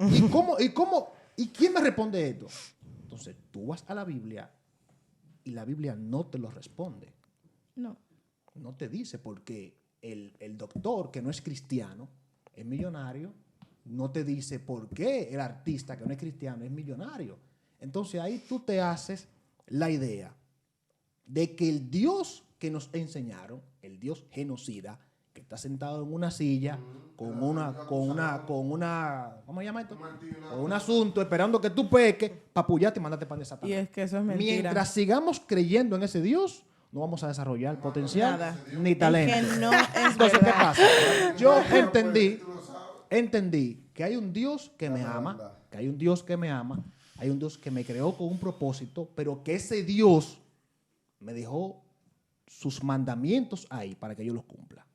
¿y quién me responde esto? Entonces tú vas a la Biblia y la Biblia no te lo responde. No. No te dice porque el doctor que no es cristiano es millonario. No te dice por qué el artista que no es cristiano es millonario. Entonces ahí tú te haces la idea de que el Dios que nos enseñaron, el Dios genocida, que está sentado en una silla con una, ¿cómo se llama esto? Con un asunto esperando que tú peques para apoyarte y mandarte pan de Satanás. Y es que eso es mentira. Mientras sigamos creyendo en ese Dios, no vamos a desarrollar potencial Nada. ni talento. Es que no es Entonces, ¿qué verdad. pasa? Yo entendí que hay un Dios que me ama, hay un Dios que me creó con un propósito, pero que ese Dios me dejó sus mandamientos ahí para que yo los cumpla.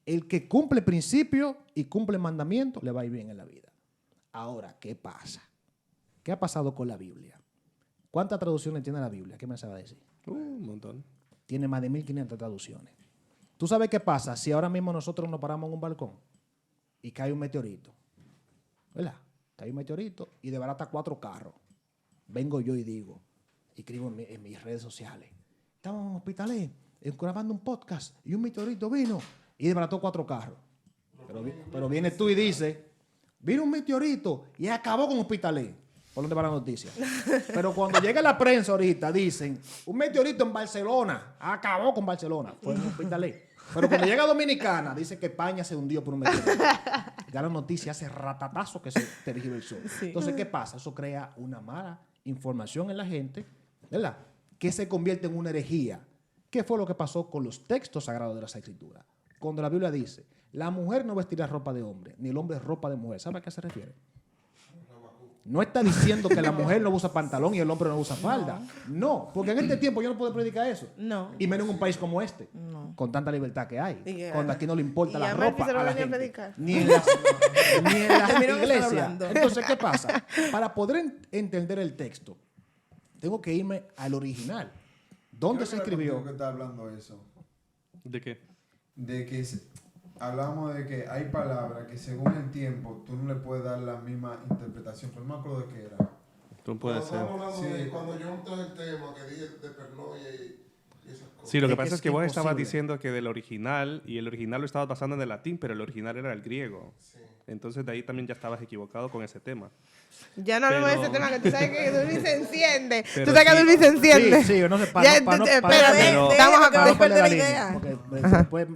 El que cumple principios y cumple mandamientos le va a ir bien en la vida. Ahora, ¿qué pasa? ¿Qué ha pasado con la Biblia? ¿Cuántas traducciones tiene la Biblia? ¿Qué me sabe decir? Un montón. Tiene más de 1500 traducciones. ¿Tú sabes qué pasa si ahora mismo nosotros nos paramos en un balcón y cae un meteorito? ¿Verdad? Cae un meteorito y desbarata 4 carros. Vengo yo y digo, escribo en mis redes sociales. Estábamos en Hospitalet grabando un podcast y un meteorito vino y desbarató 4 carros. Pero viene tú y dices, vino un meteorito y acabó con Hospitalet. ¿Por dónde va la noticia? Pero cuando llega la prensa ahorita, dicen, un meteorito en Barcelona, acabó con Barcelona. Fue en Hospitalet. Pero cuando llega a Dominicana, dice que España se hundió por un meteorito. Ya la noticia hace ratatazo que se tergiversó. Sí. Entonces, ¿qué pasa? Eso crea una mala información en la gente, ¿verdad? Que se convierte en una herejía. ¿Qué fue lo que pasó con los textos sagrados de las Escrituras? Cuando la Biblia dice, la mujer no vestirá ropa de hombre, ni el hombre ropa de mujer. ¿Sabe a qué se refiere? No está diciendo que la mujer no usa pantalón y el hombre no usa falda. No, porque en este tiempo yo no puedo predicar eso. No. Y menos en un país como este, con tanta libertad que hay. Cuando aquí no le importa la ropa a la gente. Ni en las iglesias. Entonces, ¿qué pasa? Para poder entender el texto, tengo que irme al original. ¿Dónde se escribió? ¿Qué está hablando eso? ¿De qué? De que hablamos de que hay palabras que según el tiempo tú no le puedes dar la misma interpretación, pero no me acuerdo de qué era. Tú puede ser. Estamos hablando Sí. de cuando yo traje el tema que dije de Pernoya y esas cosas. Sí, lo que Es que pasa es es que vos estabas imposible. diciendo que del original, y el original lo estabas basando en el latín, pero el original era el griego. Entonces de ahí también ya estabas equivocado con ese tema. Ya no hablemos de ese Pero- tema, que tú sabes que Dulby se enciende. Pero Tú sabes que sí. Dulby se enciende. Sí, no sé, Ya, espérate, Pero- estamos a para no perder la la línea, idea. porque después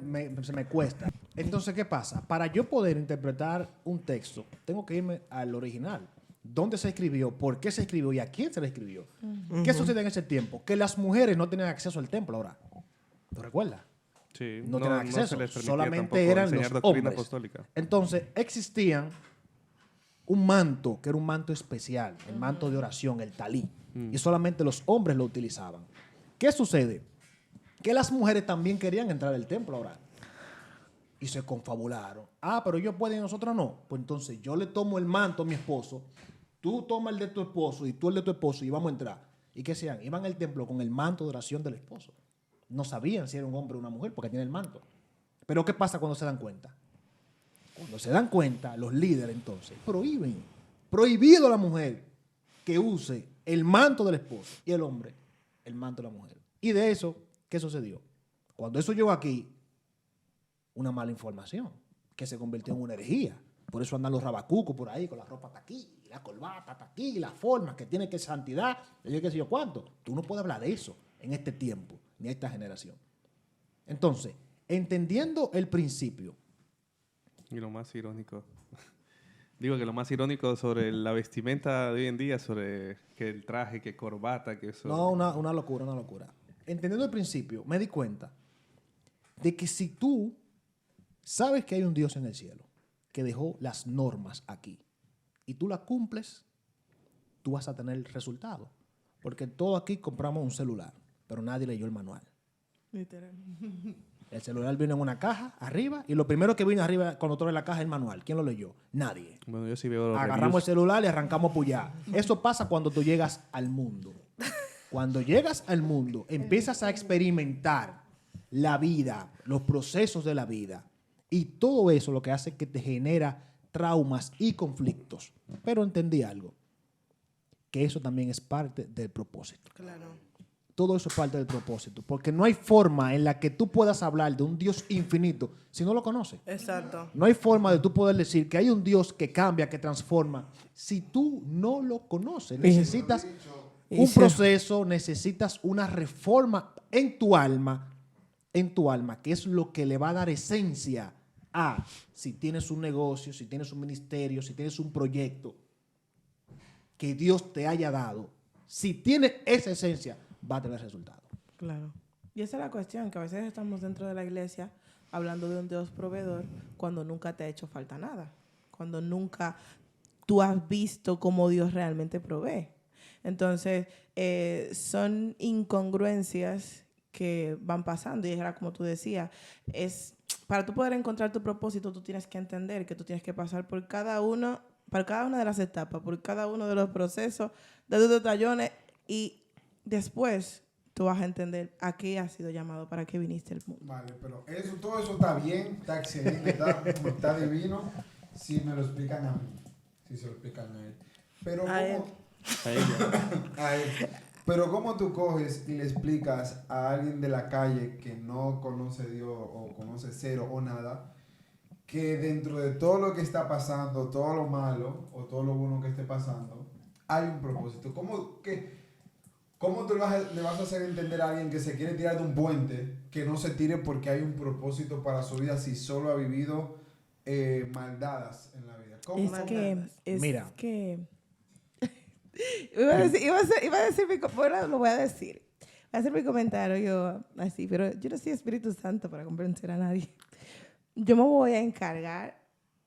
se me cuesta. Entonces, ¿qué pasa? Para yo poder interpretar un texto, tengo que irme al original. ¿Dónde se escribió? ¿Por qué se escribió? ¿Y a quién se le escribió? ¿Qué sucede en ese tiempo? Que las mujeres no tenían acceso al templo ahora. ¿Tú recuerdas? Sí, No tenían se acceso. les permitía Solamente tampoco eran enseñar los doctrina hombres. apostólica. Entonces, existían un manto, que era un manto especial, el manto de oración, el talí. Y solamente los hombres lo utilizaban. ¿Qué sucede? Que las mujeres también querían entrar al templo a orar. Y se confabularon. Ah, pero ellos pueden y nosotros no. Pues entonces yo le tomo el manto a mi esposo, tú tomas el de tu esposo y tú el de tu esposo y vamos a entrar. ¿Y qué sean? Iban al templo con el manto de oración del esposo. No sabían si era un hombre o una mujer porque tiene el manto. Pero ¿qué pasa cuando se dan cuenta? Cuando se dan cuenta, los líderes entonces prohíben, prohibido a la mujer que use el manto del esposo y el hombre el manto de la mujer. Y de eso, ¿qué sucedió? Cuando eso llegó aquí, una mala información que se convirtió en una herejía. Por eso andan los rabacucos por ahí con la ropa hasta aquí, la corbata hasta aquí, las formas que tiene que santidad, yo qué sé yo cuánto. Tú no puedes hablar de eso en este tiempo, ni en esta generación. Entonces, entendiendo el principio. Y lo más irónico. Digo que lo más irónico sobre la vestimenta de hoy en día, sobre que el traje, que corbata, que eso. No, una locura, una locura. Entendiendo el principio, me di cuenta de que si tú sabes que hay un Dios en el cielo que dejó las normas aquí y tú las cumples, tú vas a tener resultados. Porque todos aquí compramos un celular, pero nadie leyó el manual. Literal. El celular vino en una caja arriba y lo primero que vino arriba cuando tú abres la caja es el manual. ¿Quién lo leyó? Nadie. Bueno, yo sí veo los Agarramos el reviews. celular y arrancamos a puyar. Eso pasa cuando tú llegas al mundo. Cuando llegas al mundo, empiezas a experimentar la vida, los procesos de la vida. Y todo eso lo que hace es que te genera traumas y conflictos. Pero entendí algo, que eso también es parte del propósito. Claro. Todo eso es parte del propósito. Porque no hay forma en la que tú puedas hablar de un Dios infinito si no lo conoces. Exacto. No hay forma de tú poder decir que hay un Dios que cambia, que transforma, si tú no lo conoces. Necesitas un proceso, necesitas una reforma en tu alma, que es lo que le va a dar esencia a si tienes un negocio, si tienes un ministerio, si tienes un proyecto que Dios te haya dado. Si tienes esa esencia, va a tener resultados. Claro. Y esa es la cuestión, que a veces estamos dentro de la iglesia hablando de un Dios proveedor cuando nunca te ha hecho falta nada. Cuando nunca tú has visto cómo Dios realmente provee. Entonces, son incongruencias que van pasando. Y era como tú decías, para tú poder encontrar tu propósito, tú tienes que entender que tú tienes que pasar por cada una de las etapas, por cada uno de los procesos, de tus detallones, y después tú vas a entender a qué has sido llamado, para qué viniste al mundo. Vale, pero todo eso está bien, está excelente, está divino, si me lo explican a mí, si se lo explican a él. Pero A él. A ella. A él. Pero ¿cómo tú coges y le explicas a alguien de la calle que no conoce a Dios o conoce cero o nada, que dentro de todo lo que está pasando, todo lo malo o todo lo bueno que esté pasando, hay un propósito? ¿Cómo tú le vas a hacer entender a alguien que se quiere tirar de un puente, que no se tire porque hay un propósito para su vida si solo ha vivido maldades en la vida? ¿Cómo? Mira. Iba a decir bueno, lo voy a decir. Voy a hacer mi comentario yo así, pero yo no soy Espíritu Santo para convencer a nadie. Yo me voy a encargar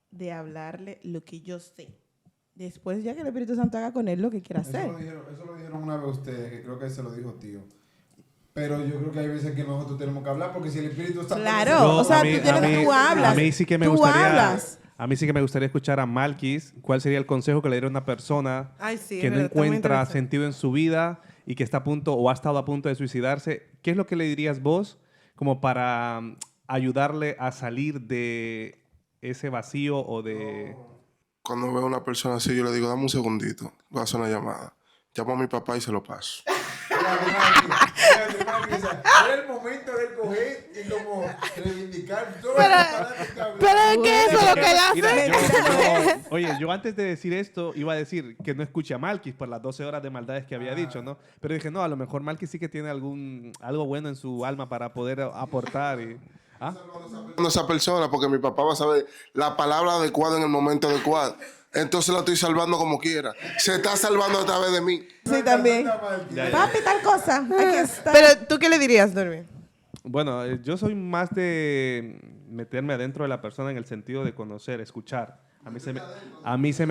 de hablarle lo que yo sé. Después, ya que el Espíritu Santo haga con él lo que quiera hacer. Eso lo dijeron una vez ustedes, que creo que se lo dijo tío. Pero yo creo que hay veces que nosotros tenemos que hablar porque si el Espíritu Santo... Claro, o sea, tú hablas. A mí sí que me Tú gustaría... hablas. A mí sí que me gustaría escuchar a Malkis cuál sería el consejo que le diera a una persona Ay, sí, que es no verdad, está muy encuentra interesante. sentido en su vida y que está a punto o ha estado a punto de suicidarse. ¿Qué es lo que le dirías vos como para ayudarle a salir de ese vacío o de... Cuando veo a una persona así, yo le digo, dame un segundito, voy a hacer una llamada. Llamo a mi papá y se lo paso. Era el momento de coger y como reivindicar todo Pero es que eso es lo que él Mira, hace. oye, yo antes de decir esto iba a decir que no escuche a Malkis por las 12 horas de maldades que había dicho, ¿no? Pero dije, no, a lo mejor Malkis sí que tiene algo bueno en su alma para poder aportar. ¿Ah? A esa persona, porque mi papá va a saber la palabra adecuada en el momento adecuado. Entonces la estoy salvando como quiera. Se está salvando a través de mí. Sí, también. Ya, ya. Papi, tal cosa. Aquí está. Pero, ¿tú qué le dirías, Dormi? Bueno, yo soy más de meterme adentro de la persona en el sentido de conocer, escuchar. A mí se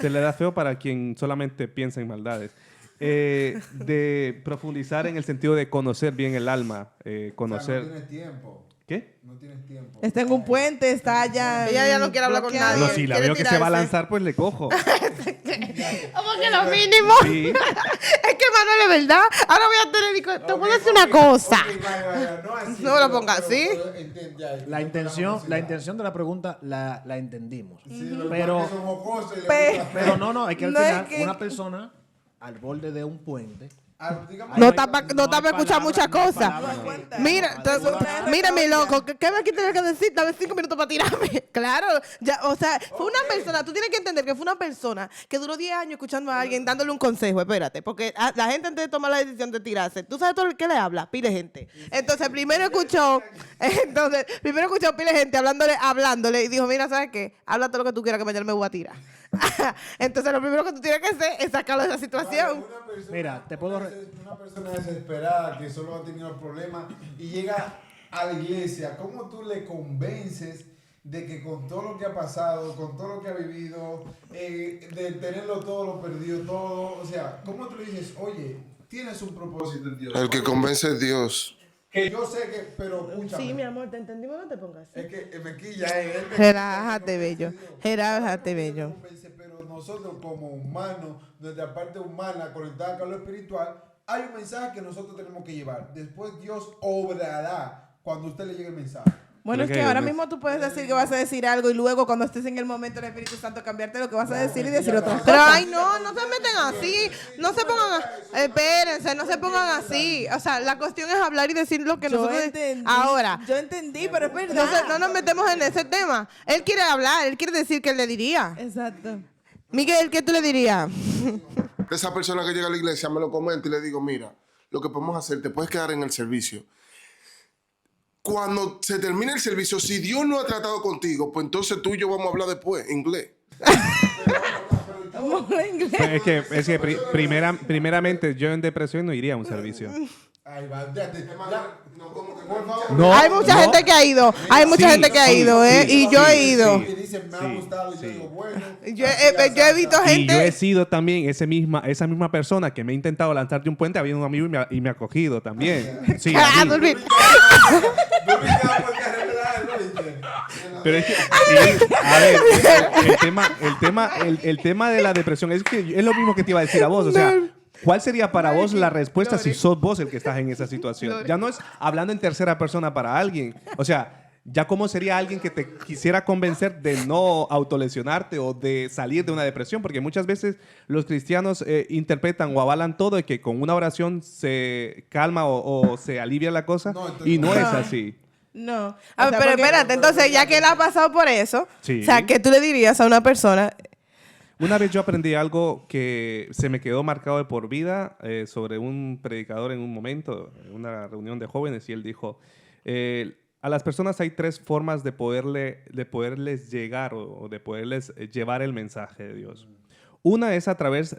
le da feo para quien solamente piensa en maldades. De profundizar en el sentido de conocer bien el alma, conocer... No tienes tiempo. ¿Qué? No tienes tiempo. Está en un puente, está allá. Ella ya no quiere hablar con bloqueado. nadie. No, si la quiere veo que se va a tirarse. lanzar, pues le cojo. Como que lo mínimo. Sí. Es que, Manuel, es verdad. Ahora voy a tener... Te voy a decir una cosa. No me lo pongas así. La intención de la pregunta la entendimos. Pero Pero no, hay que al No, es final que- una persona al borde de un puente. No está para escuchar muchas cosas. cuenta. Mira, mira, mi loco, ¿qué me tienes que decir? Dame 5 minutos para tirarme. Claro, ya, o sea, fue una persona, tú tienes que entender que fue una persona que duró 10 años escuchando a alguien dándole un consejo, espérate, porque la gente antes de tomar la decisión de tirarse, ¿tú sabes todo el que le habla? Pile gente. Entonces, primero escuchó pile gente hablándole y dijo, mira, ¿sabes qué? Habla todo lo que tú quieras que mañana me voy a tirar. Entonces, lo primero que tú tienes que hacer es sacarlo de esa situación. Mira, te puedo Una persona desesperada que solo ha tenido problemas y llega a la iglesia, ¿cómo tú le convences de que con todo lo que ha pasado, con todo lo que ha vivido, de tenerlo todo, lo perdido todo, o sea, ¿cómo tú le dices, oye, tienes un propósito en Dios? El que convence es Dios. Que yo sé que, pero escúchame. Sí, mi amor, te entendimos, no te pongas así. Es que me quilla, Relájate, bello. Relájate, bello. Pero nosotros como humanos, nuestra parte humana conectada con lo espiritual, hay un mensaje que nosotros tenemos que llevar. Después Dios obrará cuando a usted le llegue el mensaje. Bueno, es Creo que que ahora no- mismo tú puedes decir que vas a decir algo y luego cuando estés en el momento del Espíritu Santo cambiarte lo que vas a decir y decir otra Pero, cosa. ay, no se meten así. No se pongan... Espérense, no se pongan así. O sea, la cuestión es hablar y decir lo que Yo nosotros... entendí. Ahora, Yo entendí, pero es verdad. no nos metemos en ese tema. Él quiere hablar, él quiere decir que él le diría. Exacto. Miguel, ¿qué tú le dirías? Esa persona que llega a la iglesia me lo comenta y le digo, mira, lo que podemos hacer, te puedes quedar en el servicio. Cuando se termine el servicio, si Dios no ha tratado contigo, pues entonces tú y yo vamos a hablar después, inglés. Es que primeramente yo en depresión no iría a un servicio. Ay, va, ya, por favor. No, Hay mucha no. gente que ha ido. Hay mucha Sí, gente que ha sí, ido, ¿eh? sí, Y yo he sí, ido. Y dicen, me ha gustado, y yo digo, bueno. Yo he visto Y yo he gente... sido también esa misma persona que me ha intentado lanzar de un puente, había un amigo y me ha cogido también. Sí, a Ah, mí. dormir. Pero es que, a ver, el tema de la depresión es que es lo mismo que te iba a decir a vos. O sea, ¿cuál sería para vos la respuesta si sos vos el que estás en esa situación? Ya no es hablando en tercera persona para alguien. O sea, Ya cómo sería alguien que te quisiera convencer de no autolesionarte o de salir de una depresión, porque muchas veces los cristianos interpretan o avalan todo de que con una oración se calma o se alivia la cosa, No, entonces- y no es No. así. No. Ah, O sea, pero porque- espérate, entonces, ya que él ha pasado por eso, Sí. o sea, ¿qué tú le dirías a una persona? Una vez yo aprendí algo que se me quedó marcado de por vida sobre un predicador en un momento, en una reunión de jóvenes, y él dijo, a las personas hay 3 formas de poderles llegar o de poderles llevar el mensaje de Dios. Una es a través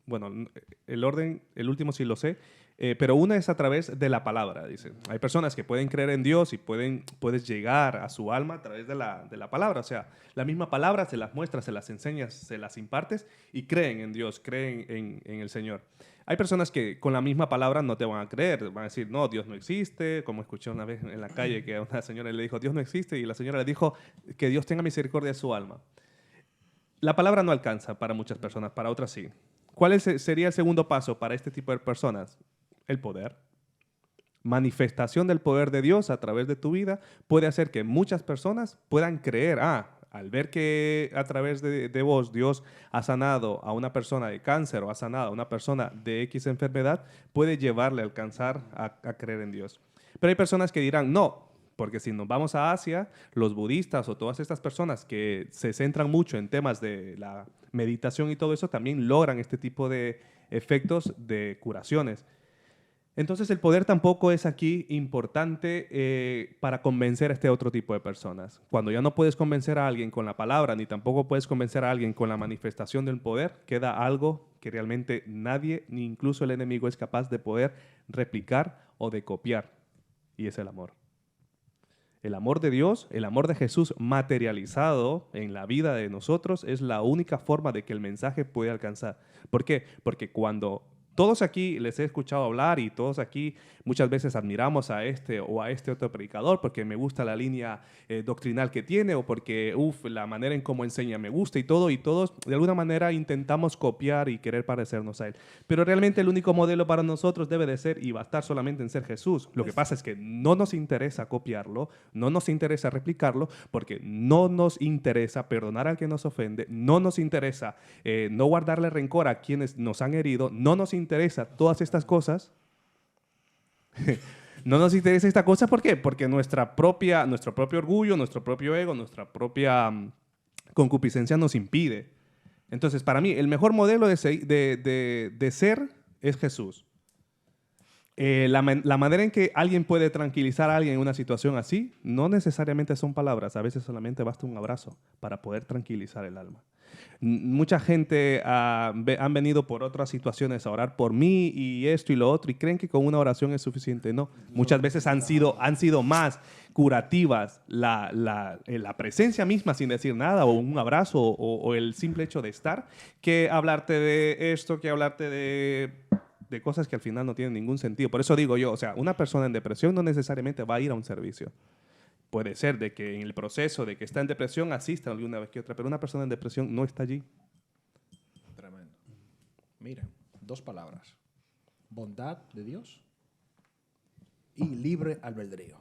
bueno, el último sí lo sé, pero una es a través de la palabra, dice. Hay personas que pueden creer en Dios y puedes llegar a su alma a través de la palabra. O sea, la misma palabra se las muestras, se las enseñas, se las impartes y creen en Dios, creen en el Señor. Hay personas que con la misma palabra no te van a creer, van a decir, no, Dios no existe, como escuché una vez en la calle que a una señora le dijo, Dios no existe, y la señora le dijo que Dios tenga misericordia de su alma. La palabra no alcanza para muchas personas, para otras sí. ¿Cuál sería el segundo paso para este tipo de personas? El poder. Manifestación del poder de Dios a través de tu vida puede hacer que muchas personas puedan creer, al ver que a través de vos Dios ha sanado a una persona de cáncer o ha sanado a una persona de X enfermedad, puede llevarle a alcanzar a creer en Dios. Pero hay personas que dirán, no, porque si nos vamos a Asia, los budistas o todas estas personas que se centran mucho en temas de la meditación y todo eso, también logran este tipo de efectos de curaciones. Entonces el poder tampoco es aquí importante para convencer a este otro tipo de personas. Cuando ya no puedes convencer a alguien con la palabra, ni tampoco puedes convencer a alguien con la manifestación del poder, queda algo que realmente nadie, ni incluso el enemigo, es capaz de poder replicar o de copiar, y es el amor. El amor de Dios, el amor de Jesús materializado en la vida de nosotros es la única forma de que el mensaje puede alcanzar. ¿Por qué? Porque cuando todos aquí les he escuchado hablar y todos aquí muchas veces admiramos a este o a este otro predicador porque me gusta la línea doctrinal que tiene o porque la manera en cómo enseña me gusta y todos de alguna manera intentamos copiar y querer parecernos a él. Pero realmente el único modelo para nosotros debe de ser y bastar solamente en ser Jesús. Lo que pasa es que no nos interesa copiarlo, no nos interesa replicarlo porque no nos interesa perdonar al que nos ofende, no nos interesa no guardarle rencor a quienes nos han herido, no nos interesa todas estas cosas. No nos interesa esta cosa, ¿por qué? Porque nuestro propio orgullo, nuestro propio ego, nuestra propia concupiscencia nos impide. Entonces, para mí, el mejor modelo de ser es Jesús. La manera en que alguien puede tranquilizar a alguien en una situación así, no necesariamente son palabras, a veces solamente basta un abrazo para poder tranquilizar el alma. Mucha gente han venido por otras situaciones a orar por mí y esto y lo otro y creen que con una oración es suficiente. No, muchas veces han sido más curativas la presencia misma sin decir nada o un abrazo o el simple hecho de estar que hablarte de esto, que hablarte de cosas que al final no tienen ningún sentido. Por eso digo yo, o sea, una persona en depresión no necesariamente va a ir a un servicio. Puede ser de que en el proceso de que está en depresión asista alguna vez que otra, pero una persona en depresión no está allí. Tremendo. Mira, 2 palabras. Bondad de Dios y libre albedrío.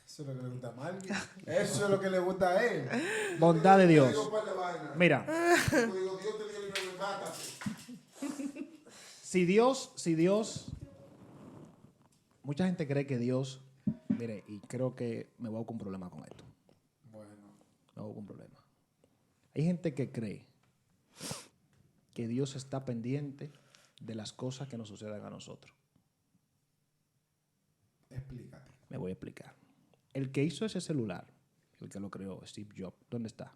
Eso es lo que le gusta a Marvin. Eso es lo que le gusta a él. Bondad de Dios. Digo, par de vainas. Mira, Digo, Dios te dio libre, mátate. si Dios, mucha gente cree que Dios, mire, y creo que me voy a buscar un problema con esto. Bueno. Me voy a buscar un problema. Hay gente que cree que Dios está pendiente de las cosas que nos sucedan a nosotros. Explícate. Me voy a explicar. El que hizo ese celular, el que lo creó, Steve Jobs, ¿dónde está?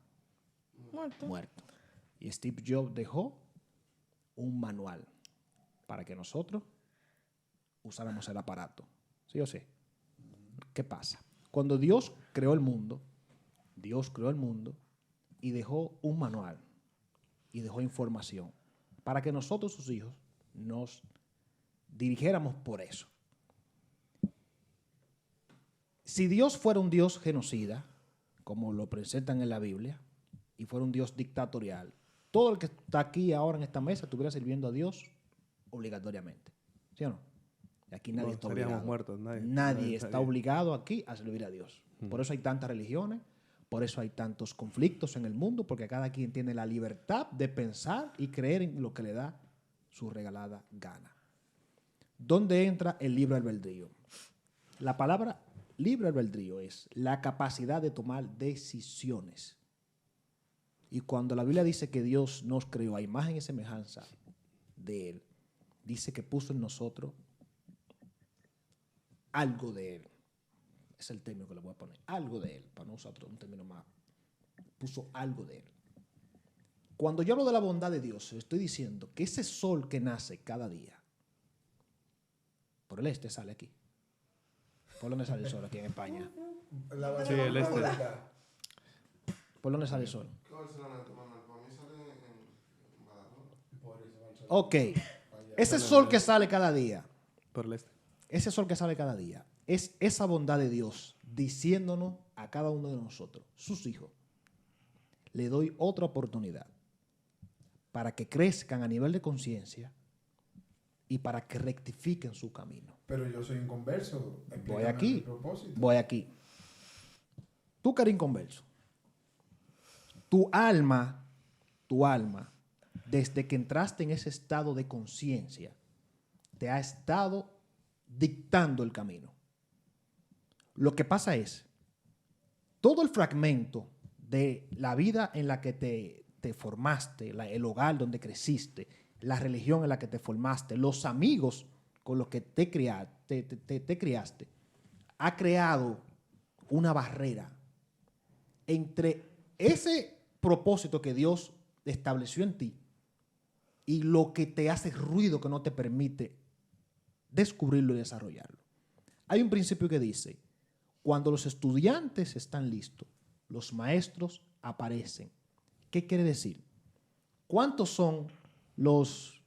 Muerto. Y Steve Jobs dejó un manual para que nosotros usáramos el aparato. ¿Sí o sí? ¿Qué pasa? Cuando Dios creó el mundo y dejó un manual y dejó información para que nosotros, sus hijos, nos dirigiéramos por eso. Si Dios fuera un Dios genocida, como lo presentan en la Biblia, y fuera un Dios dictatorial, todo el que está aquí ahora en esta mesa estuviera sirviendo a Dios obligatoriamente. ¿Sí o no? Aquí nadie No, está estaríamos obligado. muertos, nadie Nadie está estaría. obligado aquí a servir a Dios. Por eso hay tantas religiones, por eso hay tantos conflictos en el mundo, porque cada quien tiene la libertad de pensar y creer en lo que le da su regalada gana. ¿Dónde entra el libre albedrío? La palabra libre albedrío es la capacidad de tomar decisiones. Y cuando la Biblia dice que Dios nos creó a imagen y semejanza de Él, dice que puso en nosotros algo de Él. Es el término que le voy a poner. Algo de Él, para no usar un término más. Puso algo de Él. Cuando yo hablo de la bondad de Dios, estoy diciendo que ese sol que nace cada día, por el este sale aquí. ¿Por dónde sale el sol aquí en España? Sí, el este. ¿Por dónde sale el sol? Ok. Ese sol que sale cada día, Por el este. ese sol que sale cada día, es esa bondad de Dios diciéndonos a cada uno de nosotros, sus hijos, le doy otra oportunidad para que crezcan a nivel de conciencia y para que rectifiquen su camino. Pero yo soy inconverso. Voy Explícame aquí, mi propósito. voy aquí. Tú que eres inconverso, tu alma, desde que entraste en ese estado de conciencia, te ha estado dictando el camino. Lo que pasa es, todo el fragmento de la vida en la que te formaste, el hogar donde creciste, la religión en la que te formaste, los amigos con los que te criaste, ha creado una barrera entre ese propósito que Dios estableció en ti y lo que te hace ruido que no te permite descubrirlo y desarrollarlo. Hay un principio que dice, cuando los estudiantes están listos, los maestros aparecen. ¿Qué quiere decir? ¿Cuántos son los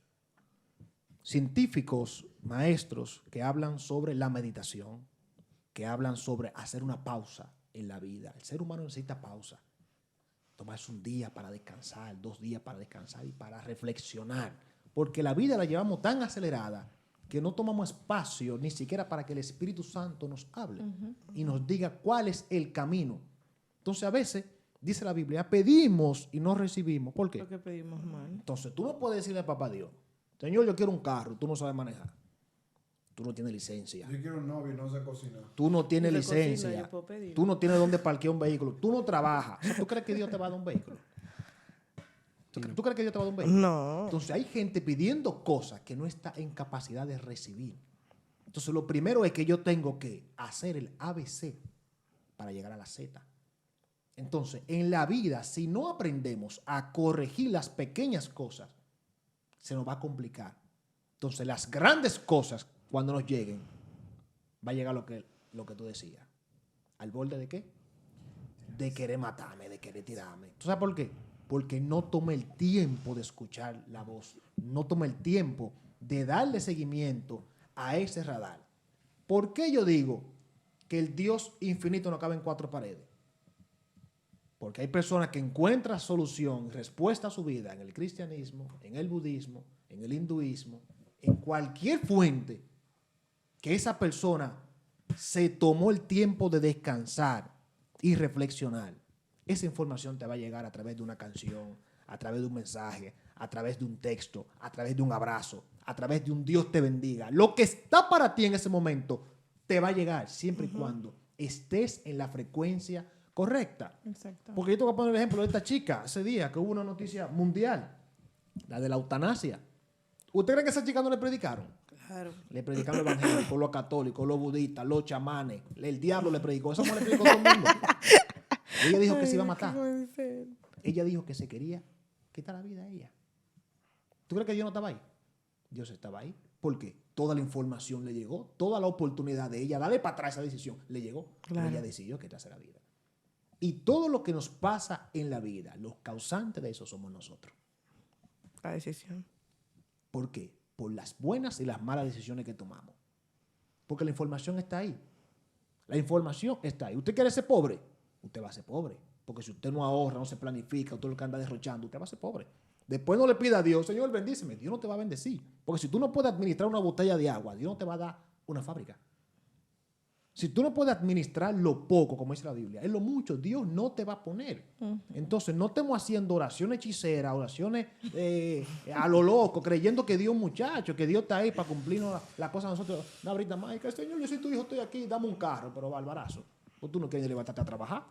científicos, maestros que hablan sobre la meditación, que hablan sobre hacer una pausa en la vida? El ser humano necesita pausa. Tomarse un día para descansar, 2 días para descansar y para reflexionar. Porque la vida la llevamos tan acelerada que no tomamos espacio ni siquiera para que el Espíritu Santo nos hable y nos diga cuál es el camino. Entonces a veces, dice la Biblia, pedimos y no recibimos. ¿Por qué? Lo que pedimos mal. Entonces tú no puedes decirle a papá Dios, Señor, yo quiero un carro, tú no sabes manejar. Tú no tienes licencia. Yo quiero un novio y no sé cocinar. Tú no tienes De licencia. cocina, yo puedo pedir. Tú no tienes dónde parquear un vehículo. Tú no trabajas. O sea, ¿tú crees que Dios te va a dar un vehículo? ¿Tú crees que Dios te va a dar un vehículo? No. Entonces hay gente pidiendo cosas que no está en capacidad de recibir. Entonces lo primero es que yo tengo que hacer el ABC para llegar a la Z. Entonces, en la vida, si no aprendemos a corregir las pequeñas cosas, se nos va a complicar. Entonces, las grandes cosas, cuando nos lleguen, va a llegar lo que tú decías. ¿Al borde de qué? De querer matarme, de querer tirarme. ¿Tú sabes por qué? Porque no tomé el tiempo de escuchar la voz. No tomé el tiempo de darle seguimiento a ese radar. ¿Por qué yo digo que el Dios infinito no cabe en 4 paredes? Porque hay personas que encuentran solución y respuesta a su vida en el cristianismo, en el budismo, en el hinduismo, en cualquier fuente que esa persona se tomó el tiempo de descansar y reflexionar. Esa información te va a llegar a través de una canción, a través de un mensaje, a través de un texto, a través de un abrazo, a través de un Dios te bendiga. Lo que está para ti en ese momento te va a llegar siempre y cuando estés en la frecuencia correcta. Exacto. Porque yo te voy a poner el ejemplo de esta chica ese día que hubo una noticia mundial, la de la eutanasia. ¿Usted cree que a esa chica no le predicaron? Claro. Le predicaron los evangélicos, los católicos, los budistas, los chamanes. El diablo le predicó. Eso no le predicó a todo el mundo. Ella dijo que se iba a matar. Ella dijo que se quería quitar la vida a ella. ¿Tú crees que Dios no estaba ahí? Dios estaba ahí. ¿Por qué? Toda la información le llegó, toda la oportunidad de ella, darle para atrás esa decisión, le llegó. Claro. Pero ella decidió quitarse la vida. Y todo lo que nos pasa en la vida, los causantes de eso somos nosotros. La decisión. ¿Por qué? Por las buenas y las malas decisiones que tomamos. Porque la información está ahí. La información está ahí. ¿Usted quiere ser pobre? Usted va a ser pobre. Porque si usted no ahorra, no se planifica, todo lo que anda derrochando, usted va a ser pobre. Después no le pida a Dios, Señor, bendíceme. Dios no te va a bendecir. Porque si tú no puedes administrar una botella de agua, Dios no te va a dar una fábrica. Si tú no puedes administrar lo poco, como dice la Biblia, es lo mucho, Dios no te va a poner. Entonces, no estemos haciendo oraciones hechiceras, oraciones a lo loco, creyendo que Dios es un muchacho, que Dios está ahí para cumplirnos la cosa a nosotros. Una brita mágica, Señor, yo soy tu hijo, estoy aquí, dame un carro, pero barbarazo. O tú no quieres levantarte a trabajar.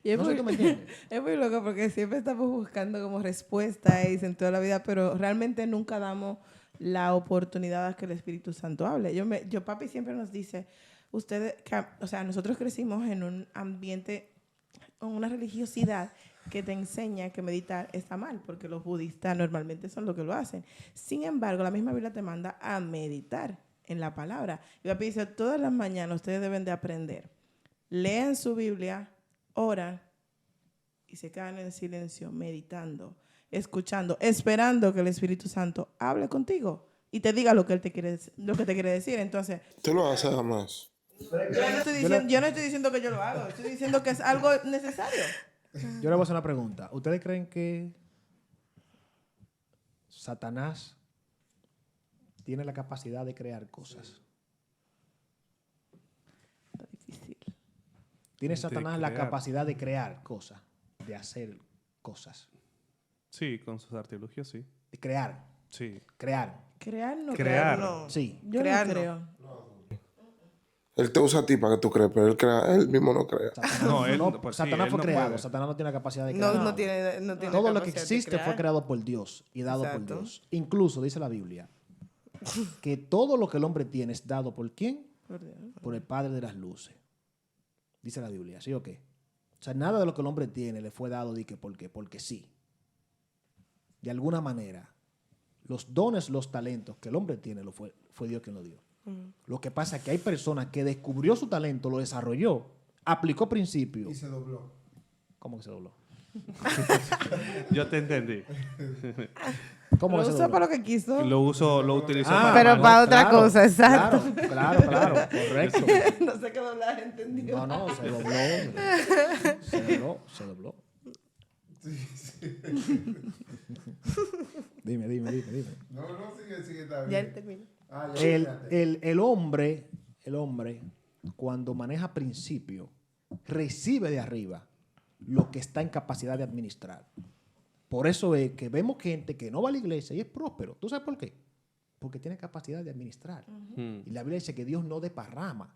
Y es, No sé muy, si tú me entiendes. es muy loco porque siempre estamos buscando como respuestas en toda la vida, pero realmente nunca damos la oportunidad a que el Espíritu Santo hable. Yo papi siempre nos dice, ustedes, o sea, nosotros crecimos en un ambiente, en una religiosidad que te enseña que meditar está mal, porque los budistas normalmente son los que lo hacen. Sin embargo, la misma Biblia te manda a meditar en la palabra. Y papi dice, todas las mañanas ustedes deben de aprender. Lean su Biblia, oran y se quedan en silencio, meditando, escuchando, esperando que el Espíritu Santo hable contigo y te diga lo que él te quiere decir. Entonces, Tú lo haces jamás. yo no estoy diciendo que yo lo hago, estoy diciendo que es algo necesario. Yo le voy a hacer una pregunta. ¿Ustedes creen que Satanás tiene la capacidad de crear cosas? Está difícil. ¿Tiene De Satanás la crear. capacidad de crear cosas? De hacer cosas. Sí, con sus artilugios, sí. De crear. Sí. Crear. Crear no Crear. no. Sí. Yo Crear no no. creo. Él te usa a ti para que tú creas, pero él mismo no crea. Satanás, No, él- no, pues sí, Satanás él fue no creado. puede. Satanás no tiene la capacidad de No, crear. no tiene Todo lo que capacidad de existe fue crear. creado por Dios y dado Exacto. por Dios. Incluso dice la Biblia que todo lo que el hombre tiene es dado por quién? Por Dios. Por el Padre de las luces. Dice la Biblia, ¿sí o qué? O sea, nada de lo que el hombre tiene le fue dado porque sí. De alguna manera, los dones, los talentos que el hombre tiene fue Dios quien lo dio. Lo que pasa es que hay personas que descubrió su talento, lo desarrolló, aplicó principios. Y se dobló. ¿Cómo que se dobló? Yo te entendí. ¿Cómo Lo que se usa dobló? para lo que quiso. Lo utilizó Ah, Pero para otra cosa, exacto. Claro, correcto. No sé qué doblaje entendió. No, se dobló. Se dobló. Dime. No, sigue, está bien. Ya él terminó. Ah, ya terminaste. El hombre, cuando maneja principio, recibe de arriba lo que está en capacidad de administrar. Por eso es que vemos gente que no va a la iglesia y es próspero. ¿Tú sabes por qué? Porque tiene capacidad de administrar. Y la Biblia dice que Dios no desparrama.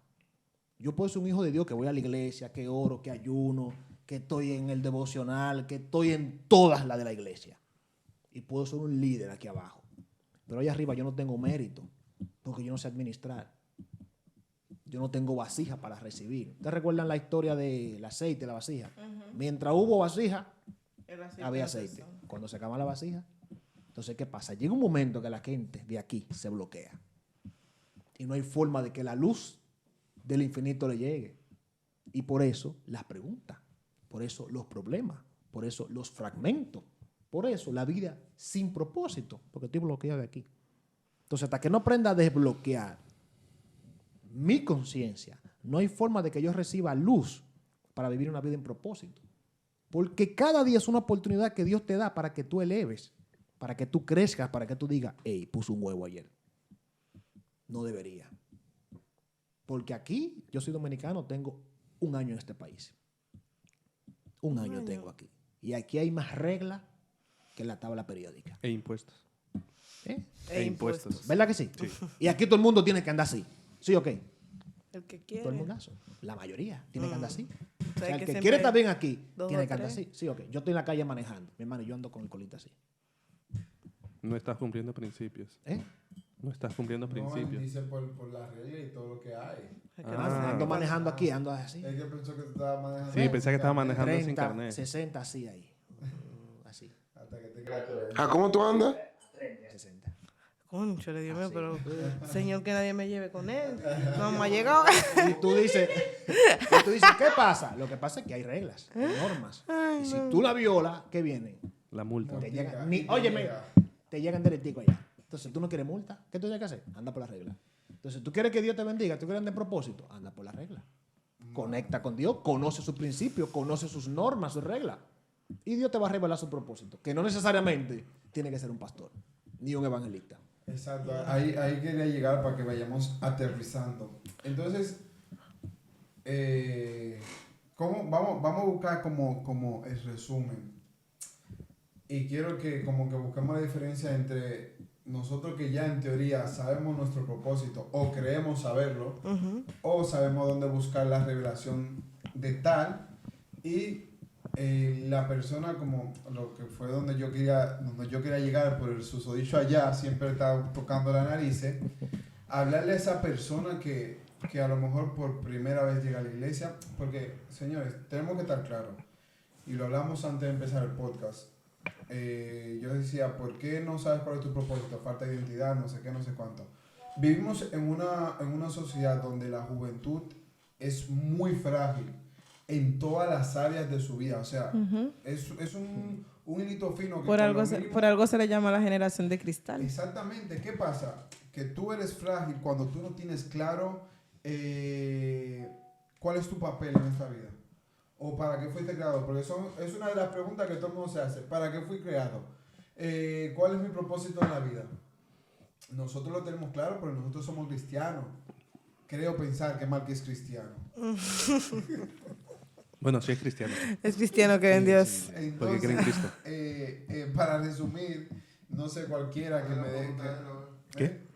Yo puedo ser un hijo de Dios que voy a la iglesia, que oro, que ayuno, que estoy en el devocional, que estoy en todas las de la iglesia. Y puedo ser un líder aquí abajo. Pero allá arriba yo no tengo mérito, porque yo no sé administrar. Yo no tengo vasija para recibir. ¿Ustedes recuerdan la historia del aceite, la vasija? Mientras hubo vasija, había aceite. Cuando se acaba la vasija, entonces, ¿qué pasa? Llega un momento que la gente de aquí se bloquea. Y no hay forma de que la luz del infinito le llegue. Y por eso las preguntas, por eso los problemas, por eso los fragmentos, por eso la vida sin propósito, porque estoy bloqueado de aquí. Entonces, hasta que no aprenda a desbloquear mi conciencia, no hay forma de que yo reciba luz para vivir una vida en propósito. Porque cada día es una oportunidad que Dios te da para que tú eleves, para que tú crezcas, para que tú digas, hey, puse un huevo ayer. No debería. Porque aquí, yo soy dominicano, tengo un año en este país. Un año tengo aquí. Y aquí hay más reglas que en la tabla periódica. E impuestos. ¿Eh? E impuestos. ¿Verdad que sí? Y aquí todo el mundo tiene que andar así. ¿Sí o qué? El que quiere. Todo el mundazo. La mayoría tiene que andar así. O sea, sea, el que que siempre quiere estar bien aquí, dos tiene o que andar tres. así. Sí o qué. Yo estoy en la calle manejando. Mi hermano, yo ando con el colita así. No estás cumpliendo principios. ¿Eh? No estás cumpliendo No, principios. dice por las reglas y todo lo que hay. Ando manejando aquí, ando así. Es que pensó que tú estabas manejando. Sí, pensé que estaba manejando sin 30, carnet. 60 así ahí. Así. Hasta que te quedas. ¿Cómo tú andas? 60. Concho, Dios mío, pero señor, que nadie me lleve con él. No me ha llegado. Y tú dices, ¿qué pasa? Lo que pasa es que hay reglas, hay normas. Y si tú la violas, ¿qué viene? La multa. Te llegan, óyeme, te llegan derechito allá. Entonces, ¿tú no quieres multa? ¿Qué tú tienes que hacer? Anda por la regla. Entonces, ¿tú quieres que Dios te bendiga? ¿Tú quieres andar de propósito? Anda por la regla. Conecta con Dios, conoce sus principios, conoce sus normas, sus reglas. Y Dios te va a revelar su propósito. Que no necesariamente tiene que ser un pastor, ni un evangelista. Exacto, ahí quería llegar para que vayamos aterrizando. Entonces, vamos a buscar como el resumen. Y quiero que como que busquemos la diferencia entre nosotros que ya en teoría sabemos nuestro propósito o creemos saberlo, o sabemos dónde buscar la revelación de tal, y la persona como lo que fue donde yo quería llegar por el susodicho allá, siempre está tocando la nariz, hablarle a esa persona que a lo mejor por primera vez llega a la iglesia, porque señores, tenemos que estar claros, y lo hablamos antes de empezar el podcast. Yo decía, ¿por qué no sabes cuál es tu propósito? Falta de identidad, no sé qué, no sé cuánto. Vivimos en una sociedad donde la juventud es muy frágil en todas las áreas de su vida. O sea, es un hilito fino. Que por algo se le llama la generación de cristal. Exactamente. ¿Qué pasa? Que tú eres frágil cuando tú no tienes claro cuál es tu papel en esta vida. ¿O para qué fuiste creado? Porque es una de las preguntas que todo el mundo se hace. ¿Para qué fui creado? ¿Cuál es mi propósito en la vida? Nosotros lo tenemos claro, pero nosotros somos cristianos. Creo pensar que Mark es cristiano. Bueno, sí es cristiano. Es cristiano, cree en Dios. Entonces, Porque cree en Cristo. Para resumir, no sé cualquiera que me dé... ¿Qué?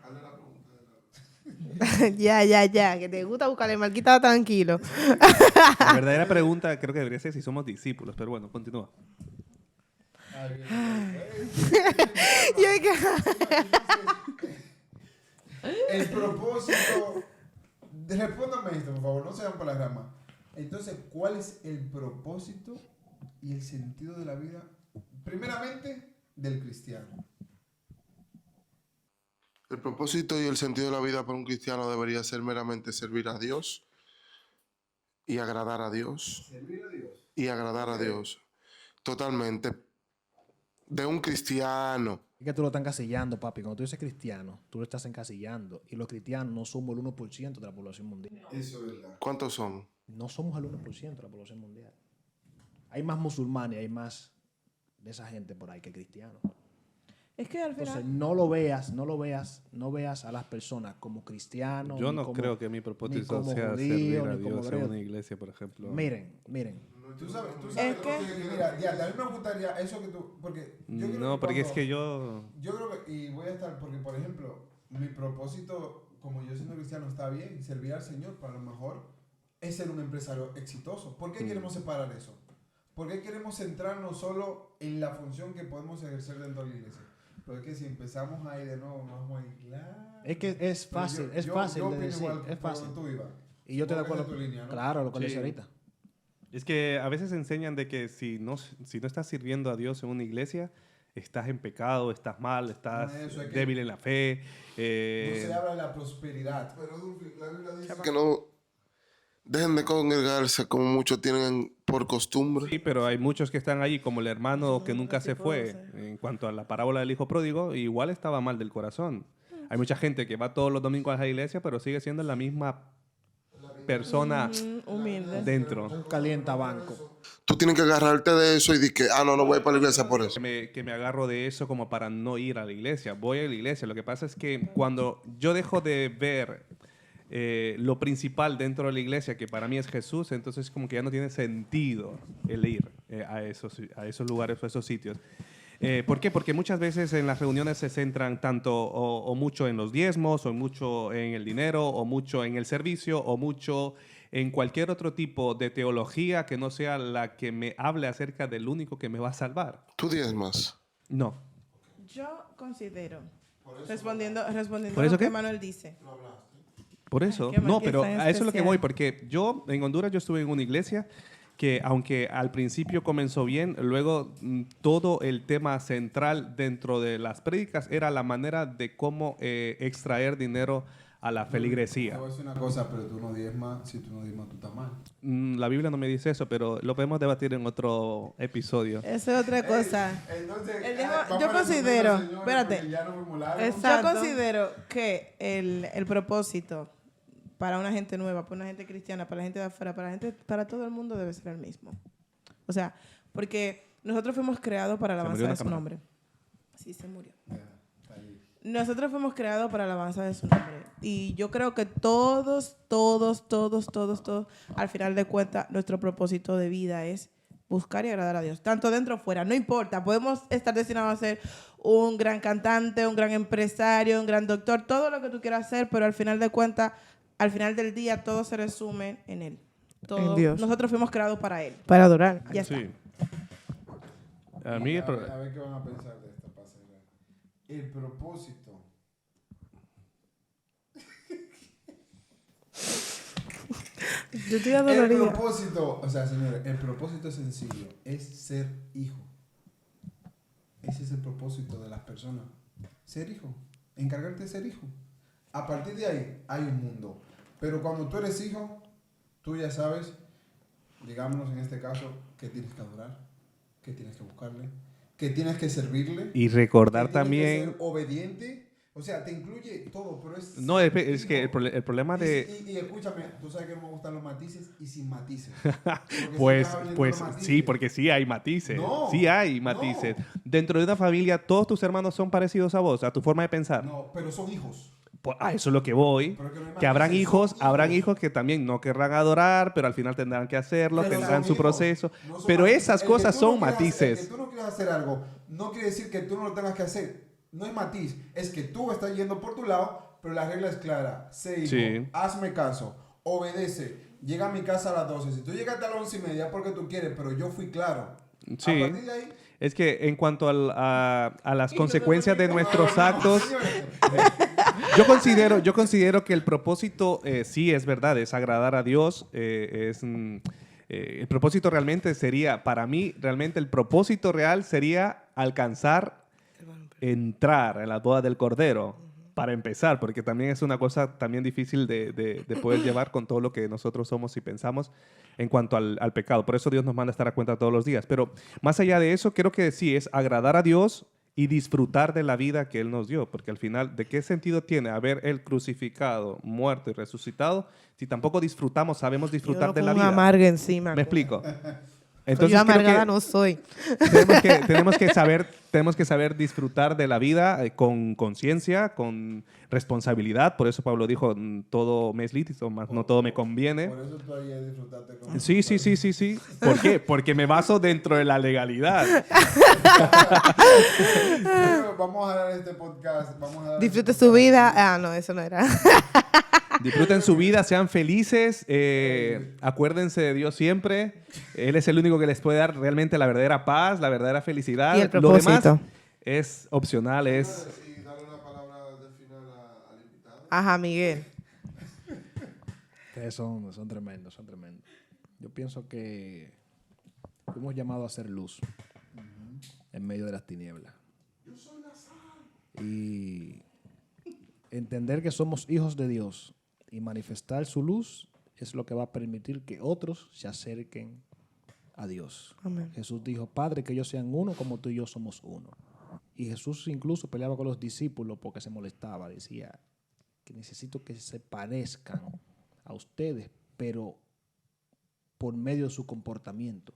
Ya, que te gusta buscarle Marquita tranquilo. La verdadera pregunta creo que debería ser si somos discípulos, pero bueno, continúa. Yo dije, el propósito... Respóndame esto, por favor, no se vayan por la rama. Entonces, ¿cuál es el propósito y el sentido de la vida? Primeramente, del cristiano. El propósito y el sentido de la vida para un cristiano debería ser meramente servir a Dios y agradar a Dios. Servir a Dios. Y agradar a Dios. Totalmente. De un cristiano. Es que tú lo estás encasillando, papi. Cuando tú dices cristiano, tú lo estás encasillando. Y los cristianos no somos el 1% de la población mundial. Eso es verdad. ¿Cuántos son? No somos el 1% de la población mundial. Hay más musulmanes, hay más de esa gente por ahí que cristianos. Es que al Entonces, final... no veas a las personas como cristianos. Yo ni no como- creo que mi ni propósito como sea judío, servir a ni como Dios en hebreo. una iglesia, por ejemplo. Miren. Tú sabes Es que- mira, ya, a mí me gustaría eso que tú, porque yo creo No, que porque es cuando- que yo... Yo creo que, y voy a estar, porque por ejemplo, mi propósito, como yo siendo cristiano, está bien, servir al Señor, pero a lo mejor es ser un empresario exitoso. ¿Por qué queremos separar eso? ¿Por qué queremos centrarnos solo en la función que podemos ejercer dentro de la iglesia? Porque es que si empezamos ahí de nuevo, nos vamos a aislar. Es que es Pero fácil, yo es fácil opino de decir, igual, es pero fácil. tú, Iván. Y yo estoy de Porque es acuerdo. tu línea, ¿no? Claro, lo que le Sí. decía ahorita. Es que a veces enseñan de que si no estás sirviendo a Dios en una iglesia, estás en pecado, estás mal, estás No, eso es que- débil en la fe. No se habla de la prosperidad. Pero la Biblia dice que no dejen de congregarse como muchos tienen por costumbre. Sí, pero hay muchos que están allí, como el hermano que nunca se fue. En cuanto a la parábola del hijo pródigo, igual estaba mal del corazón. Hay mucha gente que va todos los domingos a la iglesia, pero sigue siendo la misma persona humilde. dentro. Un calientabanco. Tú tienes que agarrarte de eso y decir que, no voy para la iglesia por eso. Que me agarro de eso como para no ir a la iglesia. Voy a la iglesia. Lo que pasa es que cuando yo dejo de ver lo principal dentro de la iglesia, que para mí es Jesús, entonces como que ya no tiene sentido el ir a esos lugares o a esos sitios. ¿Por qué? Porque muchas veces en las reuniones se centran tanto o mucho en los diezmos, o mucho en el dinero, o mucho en el servicio, o mucho en cualquier otro tipo de teología que no sea la que me hable acerca del único que me va a salvar. Tú diezmas. No. Yo considero, respondiendo ¿Por a eso lo qué? que Manuel dice. Por eso. qué No, mal que pero está en a eso es lo que especial. voy, porque yo en Honduras yo estuve en una iglesia que aunque al principio comenzó bien, luego todo el tema central dentro de las prédicas era la manera de cómo extraer dinero a la Te feligresía. voy a decir una cosa, pero tú no diezmas, si tú no diezmas, tú estás mal. La Biblia no me dice eso, pero lo podemos debatir en otro episodio. Eso es otra cosa. Entonces, El diezmo- vamos yo a resumirlo, considero, señores, espérate. porque ya nos fuimos largos. Exacto. Yo considero que el propósito para una gente nueva, para una gente cristiana, para la gente de afuera, para todo el mundo debe ser el mismo. O sea, porque nosotros fuimos creados para la Se alabanza murió de la su cámara. nombre. Sí, se murió. Ya, está ahí. Nosotros fuimos creados para la alabanza de su nombre. Y yo creo que todos, al final de cuentas, nuestro propósito de vida es buscar y agradar a Dios, tanto dentro o fuera, no importa, podemos estar destinados a ser un gran cantante, un gran empresario, un gran doctor, todo lo que tú quieras hacer, pero al final de cuentas, al final del día, todo se resume en Él. Todo, En Dios. nosotros fuimos creados para Él. Para adorar. Ya está. Sí. A mí, A ver qué van a pensar de esta pasarela. El propósito. Yo estoy El adolorida. propósito, o sea, señores, el propósito sencillo es ser hijo. Ese es el propósito de las personas. Ser hijo. Encargarte de ser hijo. A partir de ahí hay un mundo. Pero cuando tú eres hijo, tú ya sabes, digámonos en este caso, que tienes que adorar, que tienes que buscarle, que tienes que servirle. y recordar que tienes que también... ser obediente. O sea, te incluye todo, pero es... No, es que el problema de... Y escúchame, tú sabes que no me gustan los matices y sin matices. Porque Pues, siempre van pues los matices. sí, porque sí hay matices. No, Sí hay matices. no. Dentro de una familia, todos tus hermanos son parecidos a vos, a tu forma de pensar. No, pero son hijos. Pues, eso es lo que voy. Pero que no hay Que habrán matices, hijos, son habrán hijos. hos que también no querrán adorar, pero al final tendrán que hacerlo, Pero tendrán son su hijos, proceso. no son Pero matices. esas El que cosas tú son no quieras hacer- matices. El que tú no quieras hacer algo, no quiere decir que tú no lo tengas que hacer. No es matiz, es que tú estás yendo por tu lado, pero la regla es clara. Sé hijo, Sí. hazme caso, obedece, llega a mi casa a las 12. Si tú llegaste a las 11:30 porque tú quieres, pero yo fui claro. Sí. A partir de ahí... Es que en cuanto a las Y consecuencias de no, nuestros no, actos, señores. yo considero que el propósito sí es verdad, es agradar a Dios. El propósito realmente sería, para mí, realmente el propósito real sería alcanzar, entrar en la boda del Cordero, para empezar, porque también es una cosa también difícil de poder llevar con todo lo que nosotros somos y pensamos en cuanto al pecado. Por eso Dios nos manda a estar a cuenta todos los días. Pero más allá de eso, creo que sí es agradar a Dios y disfrutar de la vida que Él nos dio, porque al final, ¿de qué sentido tiene haber Él crucificado, muerto y resucitado si tampoco disfrutamos, sabemos disfrutar de la Un vida? amargo encima. ¿Me explico? Entonces, yo creo amargada que no soy. tenemos que saber disfrutar de la vida con conciencia, con responsabilidad. Por eso Pablo dijo, todo me es lícito, más no todo me conviene. Por eso tú ahí disfrutaste con... Sí. ¿Por qué? Porque me baso dentro de la legalidad. Vamos a dar este podcast. Disfrute su vida. Ah, no, eso no era. Disfruten su vida, sean felices, acuérdense de Dios siempre. Él es el único que les puede dar realmente la verdadera paz, la verdadera felicidad. Y el Lo demás propósito. es opcional, es... Y darle una palabra del final al invitado. Ajá, Miguel. Ustedes son tremendos, son tremendos. Yo pienso que fuimos llamados a ser luz en medio de las tinieblas. Y entender que somos hijos de Dios y manifestar su luz es lo que va a permitir que otros se acerquen a Dios. Amén. Jesús dijo, Padre, que ellos sean uno como tú y yo somos uno. Y Jesús incluso peleaba con los discípulos porque se molestaba. Decía que necesito que se parezcan a ustedes, pero por medio de su comportamiento.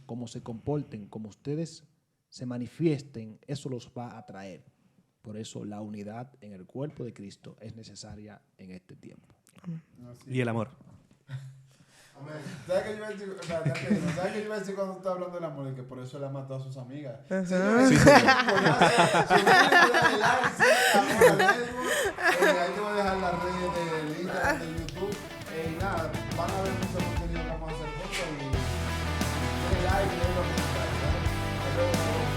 Cómo se comporten, como ustedes se manifiesten, eso los va a atraer. Por eso la unidad en el cuerpo de Cristo es necesaria en este tiempo. Y el amor. Amén. ¿Sabes qué yo iba a decir? ¿Sabes qué yo iba a decir cuando estaba hablando del amor? Y que por eso él ama a todas sus amigas. Señores, Sí, si ustedes pueden darle like, sí, amor al Facebook. Ahí te voy a dejar las redes del Instagram, de YouTube. Y nada, van a ver mucho contenido que vamos a hacer juntos. Y denle like, denle los comentarios. Hasta luego.